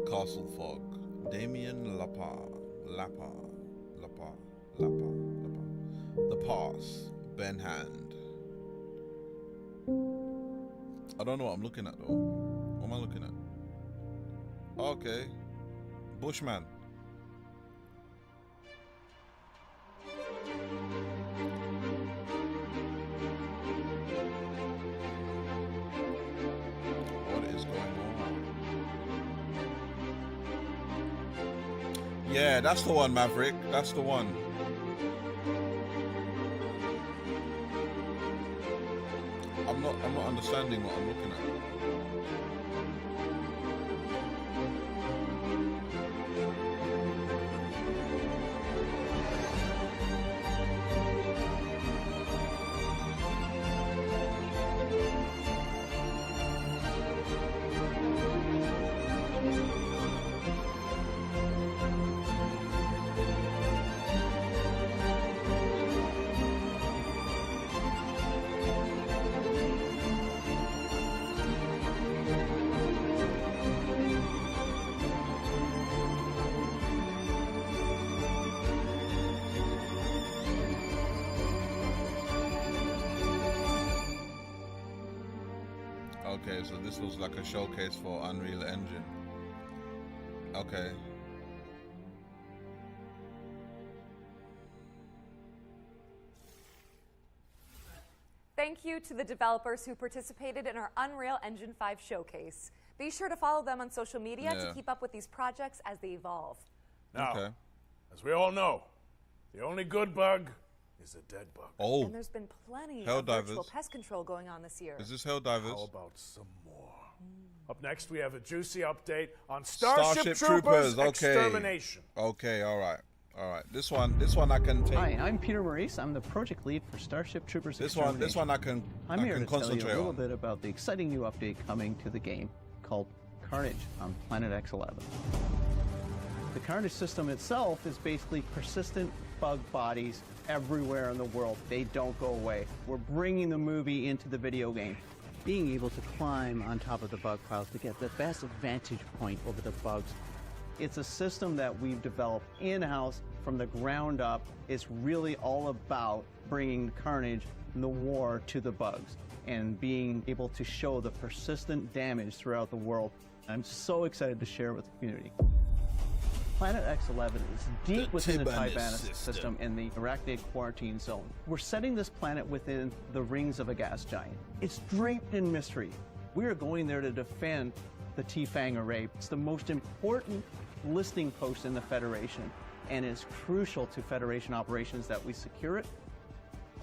Castle Fog, Damien Lapa. The Pass, Ben Hand. I don't know what I'm looking at though. What am I looking at? Okay. Bushman. What is going on? Yeah, that's the one, Maverick. That's the one. I'm not understanding what I'm looking at. Okay, so this was like a showcase for Unreal Engine. Okay. Thank you to the developers who participated in our Unreal Engine 5 showcase. Be sure to follow them on social media to keep up with these projects as they evolve. Now, as we all know, the only good bug is a dead bug. Oh. And there's been plenty Helldivers. of virtual pest control going on this year. Is this Helldivers? How about some more? Up next, we have a juicy update on Starship Troopers Okay. Extermination. Okay, all right. All right. This one I can take. Hi, I'm Peter Maurice. I'm the project lead for Starship Troopers This Extermination. one I can I'm here to tell you concentrate a little on. bit about the exciting new update coming to the game called Carnage on Planet X11. The Carnage system itself is basically persistent bug bodies everywhere in the world. They don't go away. We're bringing the movie into the video game. Being able to climb on top of the bug piles to get the best vantage point over the bugs. It's a system that we've developed in-house from the ground up. It's really all about bringing Carnage and the war to the bugs and being able to show the persistent damage throughout the world. I'm so excited to share it with the community. Planet X11 is deep within the Tibanus system in the Arachnid Quarantine Zone. We're setting this planet within the rings of a gas giant. It's draped in mystery. We are going there to defend the T-Fang array. It's the most important listening post in the Federation, and it's crucial to Federation operations that we secure it.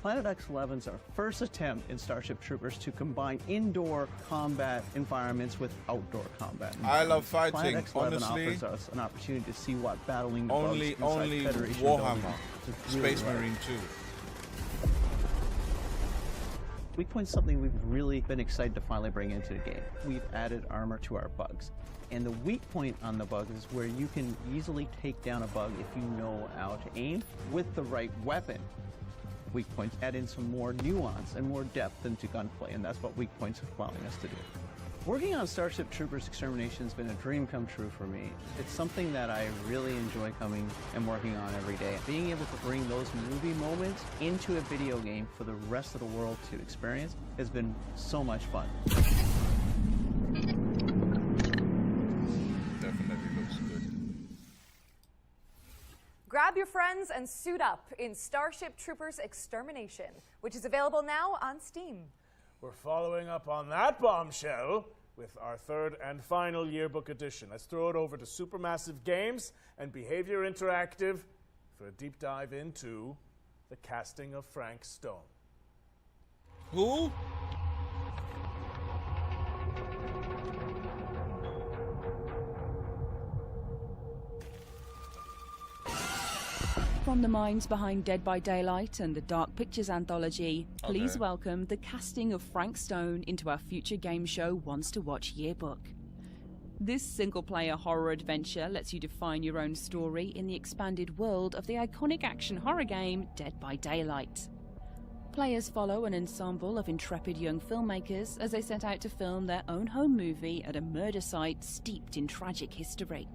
Planet X11 is our first attempt in Starship Troopers to combine indoor combat environments with outdoor combat. I love fighting. Planet X11 Honestly, offers us an opportunity to see what battling the only bugs inside Federation Warhammer, buildings is really Space like. Marine 2. Weak Point's something we've really been excited to finally bring into the game. We've added armor to our bugs. And the weak point on the bug is where you can easily take down a bug if you know how to aim with the right weapon. Weak Points add in some more nuance and more depth into gunplay, and that's what Weak Points is allowing us to do. Working on Starship Troopers Extermination has been a dream come true for me. It's something that I really enjoy coming and working on every day. Being able to bring those movie moments into a video game for the rest of the world to experience has been so much fun. Definitely looks good. Grab your friends and suit up in Starship Troopers Extermination, which is available now on Steam. We're following up on that bombshell with our third and final yearbook edition. Let's throw it over to Supermassive Games and Behavior Interactive for a deep dive into the casting of Frank Stone. Who? From the minds behind Dead by Daylight and the Dark Pictures anthology, please Okay. welcome the casting of Frank Stone into our future game show Wants to Watch yearbook. This single-player horror adventure lets you define your own story in the expanded world of the iconic action horror game Dead by Daylight. Players follow an ensemble of intrepid young filmmakers as they set out to film their own home movie at a murder site steeped in tragic history.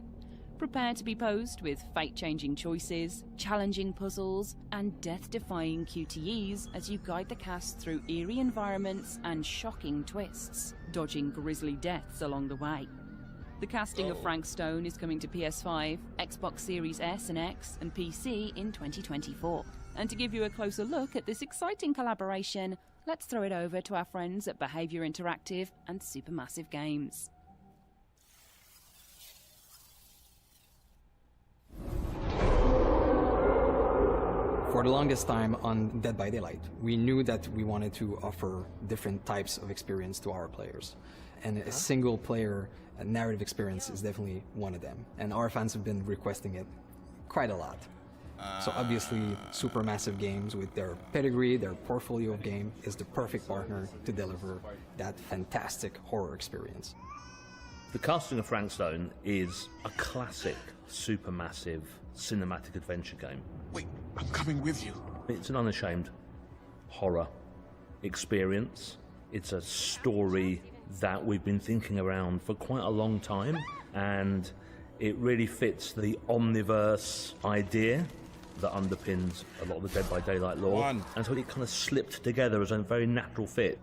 Prepare to be posed with fate-changing choices, challenging puzzles, and death-defying QTEs as you guide the cast through eerie environments and shocking twists, dodging grisly deaths along the way. The casting of Frank Stone is coming to PS5, Xbox Series S and X, and PC in 2024. And to give you a closer look at this exciting collaboration, let's throw it over to our friends at Behavior Interactive and Supermassive Games. For the longest time on Dead by Daylight, we knew that we wanted to offer different types of experience to our players. And a single player narrative experience is definitely one of them. And our fans have been requesting it quite a lot. So obviously, Supermassive Games, with their pedigree, their portfolio of game, is the perfect partner to deliver that fantastic horror experience. The casting of Frank Stone is a classic Supermassive cinematic adventure game. Wait, I'm coming with you. It's an unashamed horror experience. It's a story that we've been thinking around for quite a long time, and it really fits the omniverse idea that underpins a lot of the Dead by Daylight lore. And so it kind of slipped together as a very natural fit.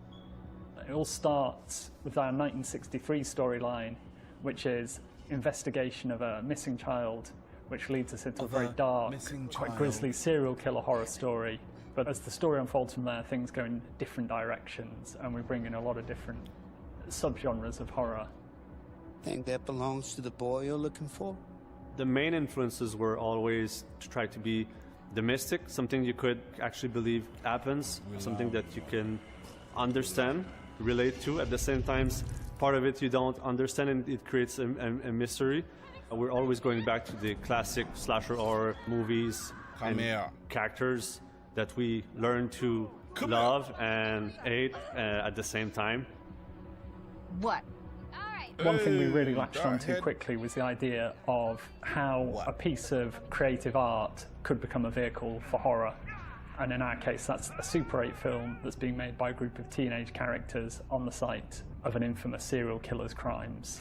It all starts with our 1963 storyline, which is investigation of a missing child, which leads us into a very dark, quite grisly serial killer horror story. But as the story unfolds from there, things go in different directions, and we bring in a lot of different subgenres of horror. Think that belongs to the boy you're looking for? The main influences were always to try to be the mystic, something you could actually believe happens, something that you can understand, relate to. At the same time, part of it you don't understand, and it creates a mystery. We're always going back to the classic slasher horror movies and characters that we learn to love and hate at the same time. What? One thing we really latched onto quickly was the idea of how a piece of creative art could become a vehicle for horror. And in our case, that's a Super 8 film that's being made by a group of teenage characters on the site of an infamous serial killer's crimes.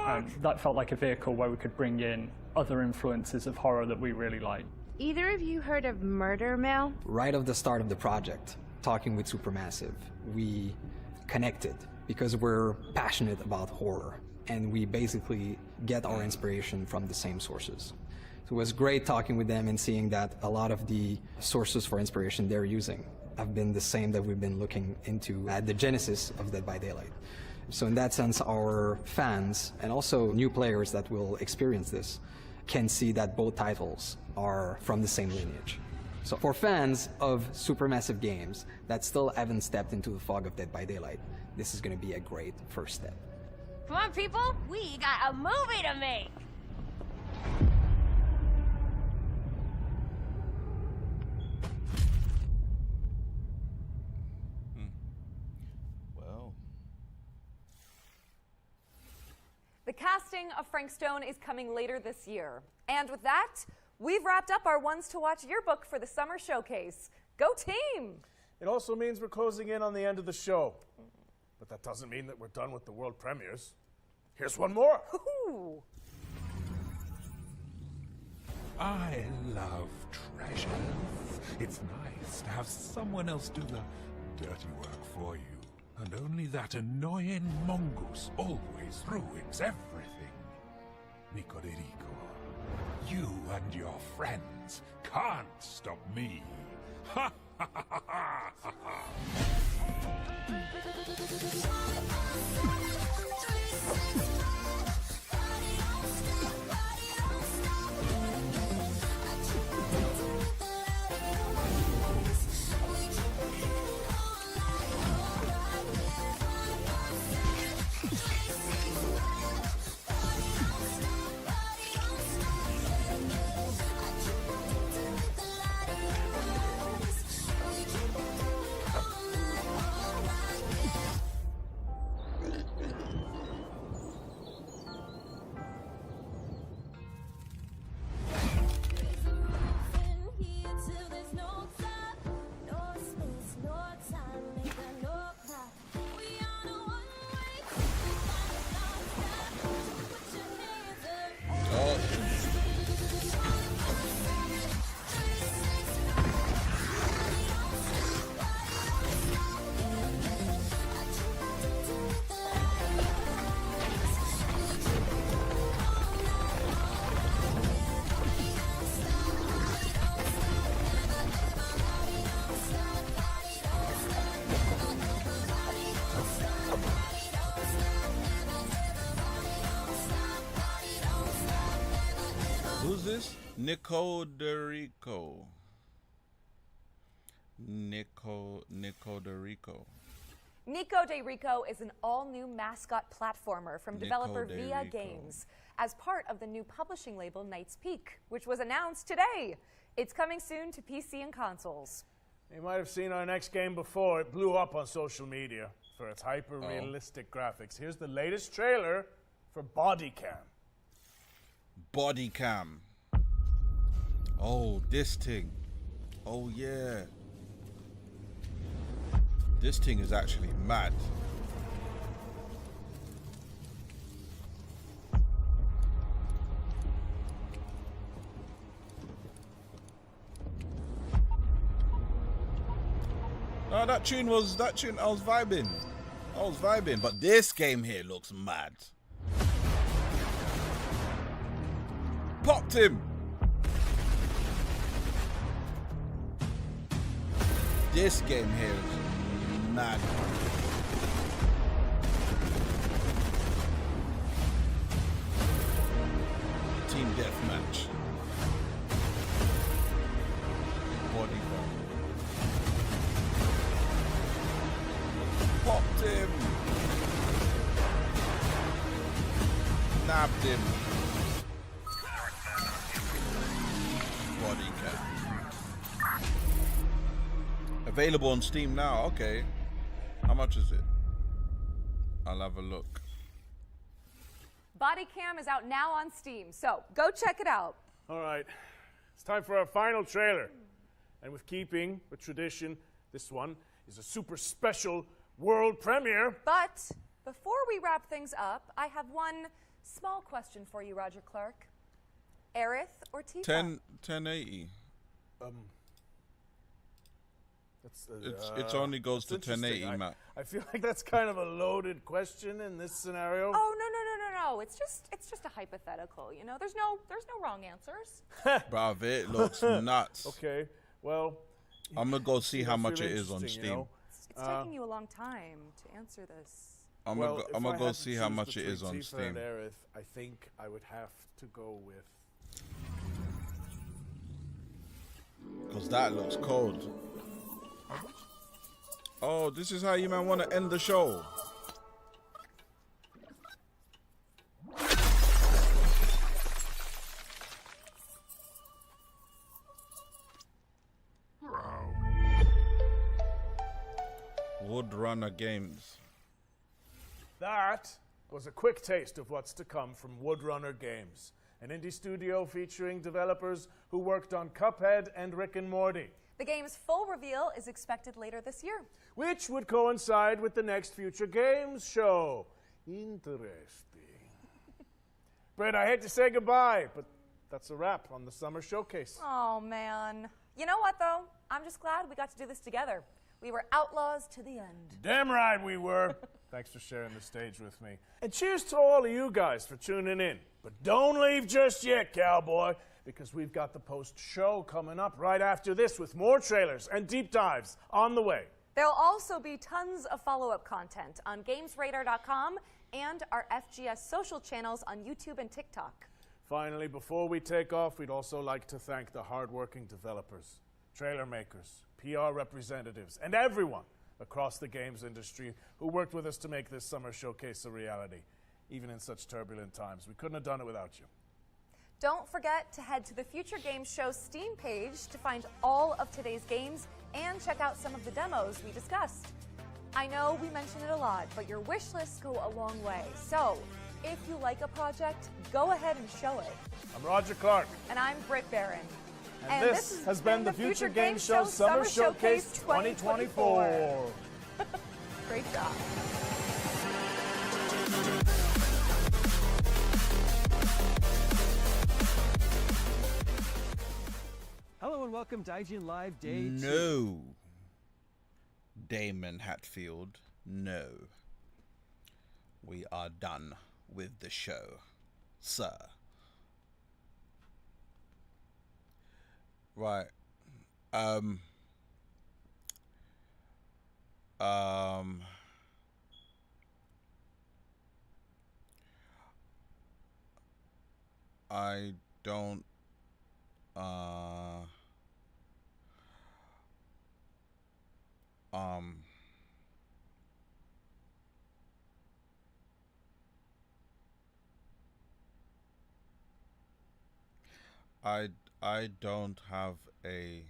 And that felt like a vehicle where we could bring in other influences of horror that we really like. Either of you heard of Murder Mill? Right at the start of the project, talking with Supermassive, we connected because we're passionate about horror, and we basically get our inspiration from the same sources. So it was great talking with them and seeing that a lot of the sources for inspiration they're using have been the same that we've been looking into at the genesis of Dead by Daylight. So in that sense, our fans and also new players that will experience this can see that both titles are from the same lineage. So for fans of Supermassive Games that still haven't stepped into the fog of Dead by Daylight, this is going to be a great first step. Come on, people, we got a movie to make! The casting of Frank Stone is coming later this year. And with that, we've wrapped up our Ones to Watch yearbook for the summer showcase. Go team! It also means we're closing in on the end of the show. But that doesn't mean that we're done with the world premieres. Here's one more. Ooh. I love treasures. It's nice to have someone else do the dirty work for you. And only that annoying mongoose always ruins everything. Nicoderico, you and your friends can't stop me. Ha ha ha ha ha ha! Who's this? Nicoderico. Nicoderico. Nico de Rico is an all-new mascot platformer from developer Via Games as part of the new publishing label Knight's Peak, which was announced today. It's coming soon to PC and consoles. You might have seen our next game before. It blew up on social media for its hyper-realistic graphics. Here's the latest trailer for Body Cam. Body Cam. Oh, this thing. Oh, yeah. This thing is actually mad. No, that tune, I was vibing. But this game here looks mad. Popped him. This game here is mad. Team deathmatch. Body bomb. Popped him. Nabbed him. Body cam. Available on Steam now. Okay. How much is it? I'll have a look. Body Cam is out now on Steam, so go check it out. All right. It's time for our final trailer. And with keeping with tradition, this one is a super special world premiere. But before we wrap things up, I have one small question for you, Roger Clark. Aerith or Tifa? 1080. It only goes to 1080, Matt. I feel like that's kind of a loaded question in this scenario. Oh no. It's just a hypothetical, you know. There's no wrong answers. Bruv, it looks nuts. Okay. Well, I'm gonna go see how much it is on Steam. You know? It's taking you a long time to answer this. I'm gonna go see how much it is on Tifa Steam. And Aerith, I think I would have to go with. Cause that looks cold. Oh, this is how you man want to end the show. Woodrunner Games. That was a quick taste of what's to come from Woodrunner Games, an indie studio featuring developers who worked on Cuphead and Rick and Morty. The game's full reveal is expected later this year. Which would coincide with the next Future Games show. Interesting. Brett, I hate to say goodbye, but that's a wrap on the Summer Showcase. Oh, man. You know what, though? I'm just glad we got to do this together. We were outlaws to the end. Damn right we were. Thanks for sharing the stage with me. And cheers to all of you guys for tuning in. But don't leave just yet, cowboy, because we've got the post-show coming up right after this with more trailers and deep dives on the way. There'll also be tons of follow-up content on GamesRadar.com and our FGS social channels on YouTube and TikTok. Finally, before we take off, we'd also like to thank the hardworking developers, trailer makers, PR representatives, and everyone across the games industry who worked with us to make this Summer Showcase a reality. Even in such turbulent times, we couldn't have done it without you. Don't forget to head to the Future Games Show Steam page to find all of today's games and check out some of the demos we discussed. I know we mention it a lot, but your wish lists go a long way. So, if you like a project, go ahead and show it. I'm Roger Clark. And I'm Britt Barron. And this has been the Future Games Show Summer Showcase 2024. Great job. Hello and welcome to IGN Live Day 2. No. Damon Hatfield, no. We are done with the show, sir. Right. I don't I don't have a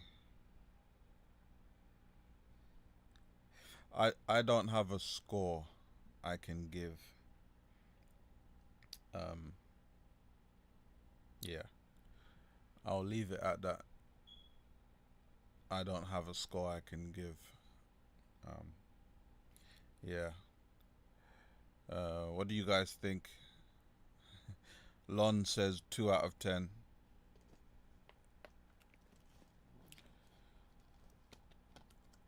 I don't have a score I can give. Yeah. I'll leave it at that. I don't have a score I can give. Yeah. What do you guys think? Lon says 2 out of 10.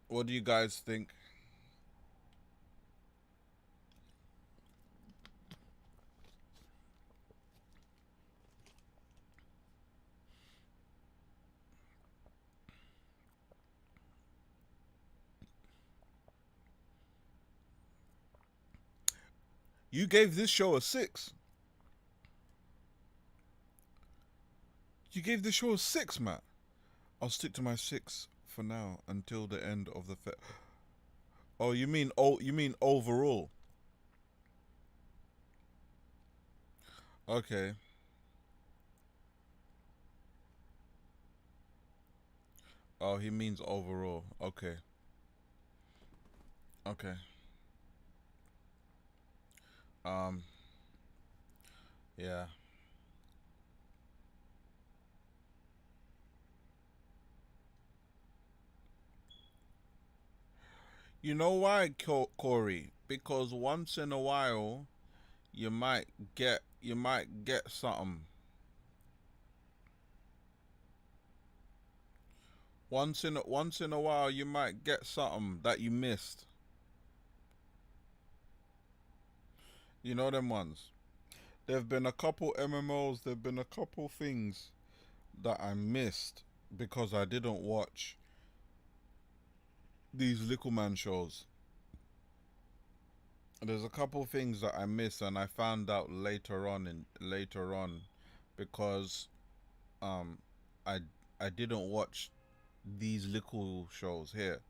What do you guys think? You gave this show a 6. You gave this show a 6, Matt. I'll stick to my 6 for now until the end of the Oh, you mean overall? Okay. Oh, he means overall. Okay. Okay. Yeah. You know why, Corey? Because once in a while, you might get something. Once in a while, you might get something that you missed. You know them ones. There've been a couple MMOs. There've been a couple things that I missed because I didn't watch these little man shows. There's a couple things that I missed, and I found out later on because I didn't watch these little shows here.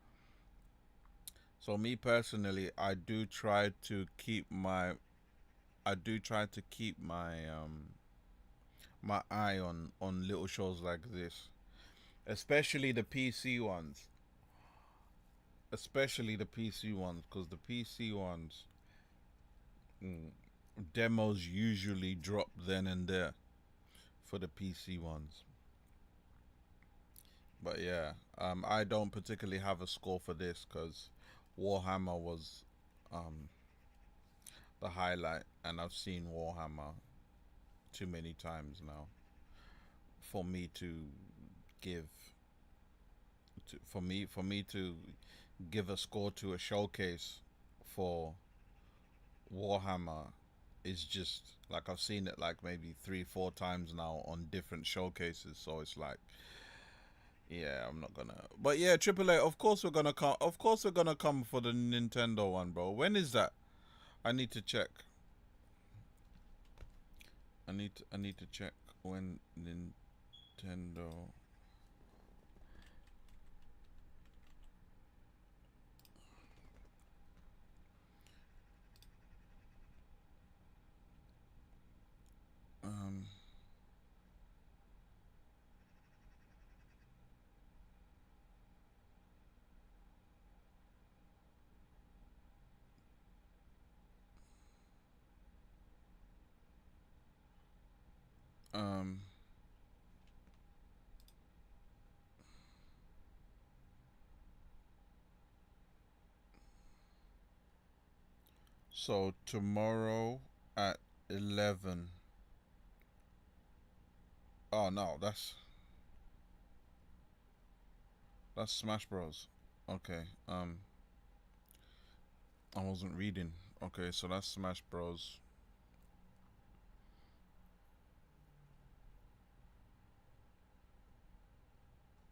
So me personally, I do try to keep my my eye on little shows like this, especially the PC ones. Especially the PC ones, because the PC ones, demos usually drop then and there for the PC ones. But yeah, I don't particularly have a score for this because Warhammer was the highlight, and I've seen Warhammer too many times now for me to give for me to give a score to a showcase for Warhammer is just like, I've seen it like maybe 3-4 times now on different showcases, so it's like, yeah, I'm not gonna. But yeah, AAA, of course we're gonna come. Of course we're gonna come for the Nintendo one, bro. When is that? I need to check. I need to check when Nintendo. Um. So tomorrow at 11. Oh no, that's Smash Bros. Okay. I wasn't reading. Okay, so that's Smash Bros.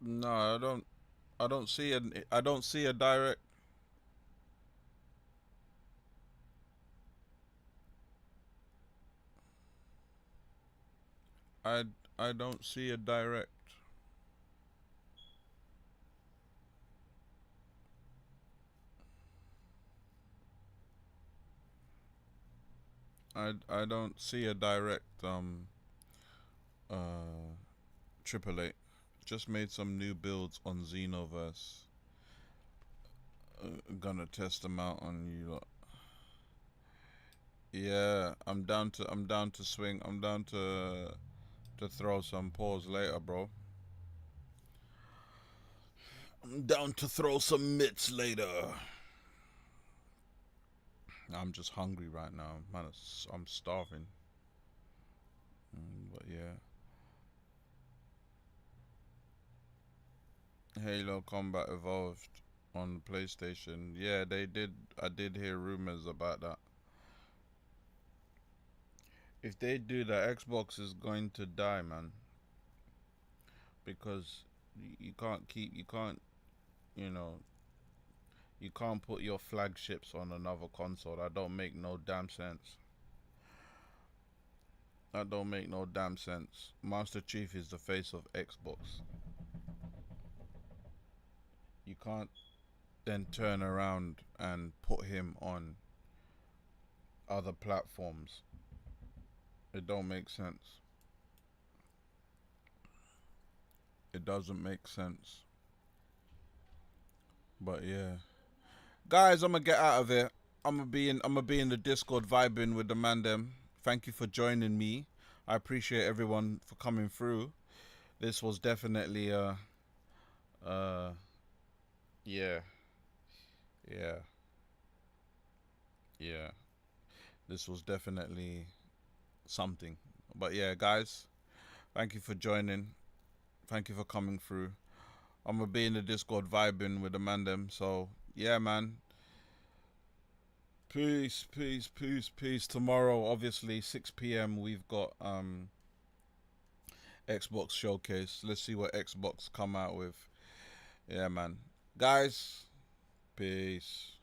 No, I don't see a direct. I don't see a direct. I don't see a direct AAA. Just made some new builds on Xenoverse. Gonna test them out on you lot. Yeah, I'm down to swing. I'm down to throw some paws later, bro. I'm down to throw some mitts later. I'm just hungry right now, man. I'm starving. But yeah. Halo Combat Evolved on the PlayStation. Yeah, they did. I did hear rumors about that. If they do that, Xbox is going to die, man. Because you can't, you know, you can't put your flagships on another console. That don't make no damn sense. That don't make no damn sense. Master Chief is the face of Xbox. You can't then turn around and put him on other platforms. It don't make sense. It doesn't make sense. But yeah, guys, I'm gonna get out of here. I'm gonna be in the Discord vibing with the man them. Thank you for joining me. I appreciate everyone for coming through. This was definitely yeah. This was definitely something. But yeah, guys, thank you for joining. Thank you for coming through. I'm gonna be in the Discord vibing with the man them. So yeah, man. Peace. Tomorrow, obviously, 6 p.m. we've got Xbox Showcase. Let's see what Xbox come out with. Yeah, man. Guys, peace.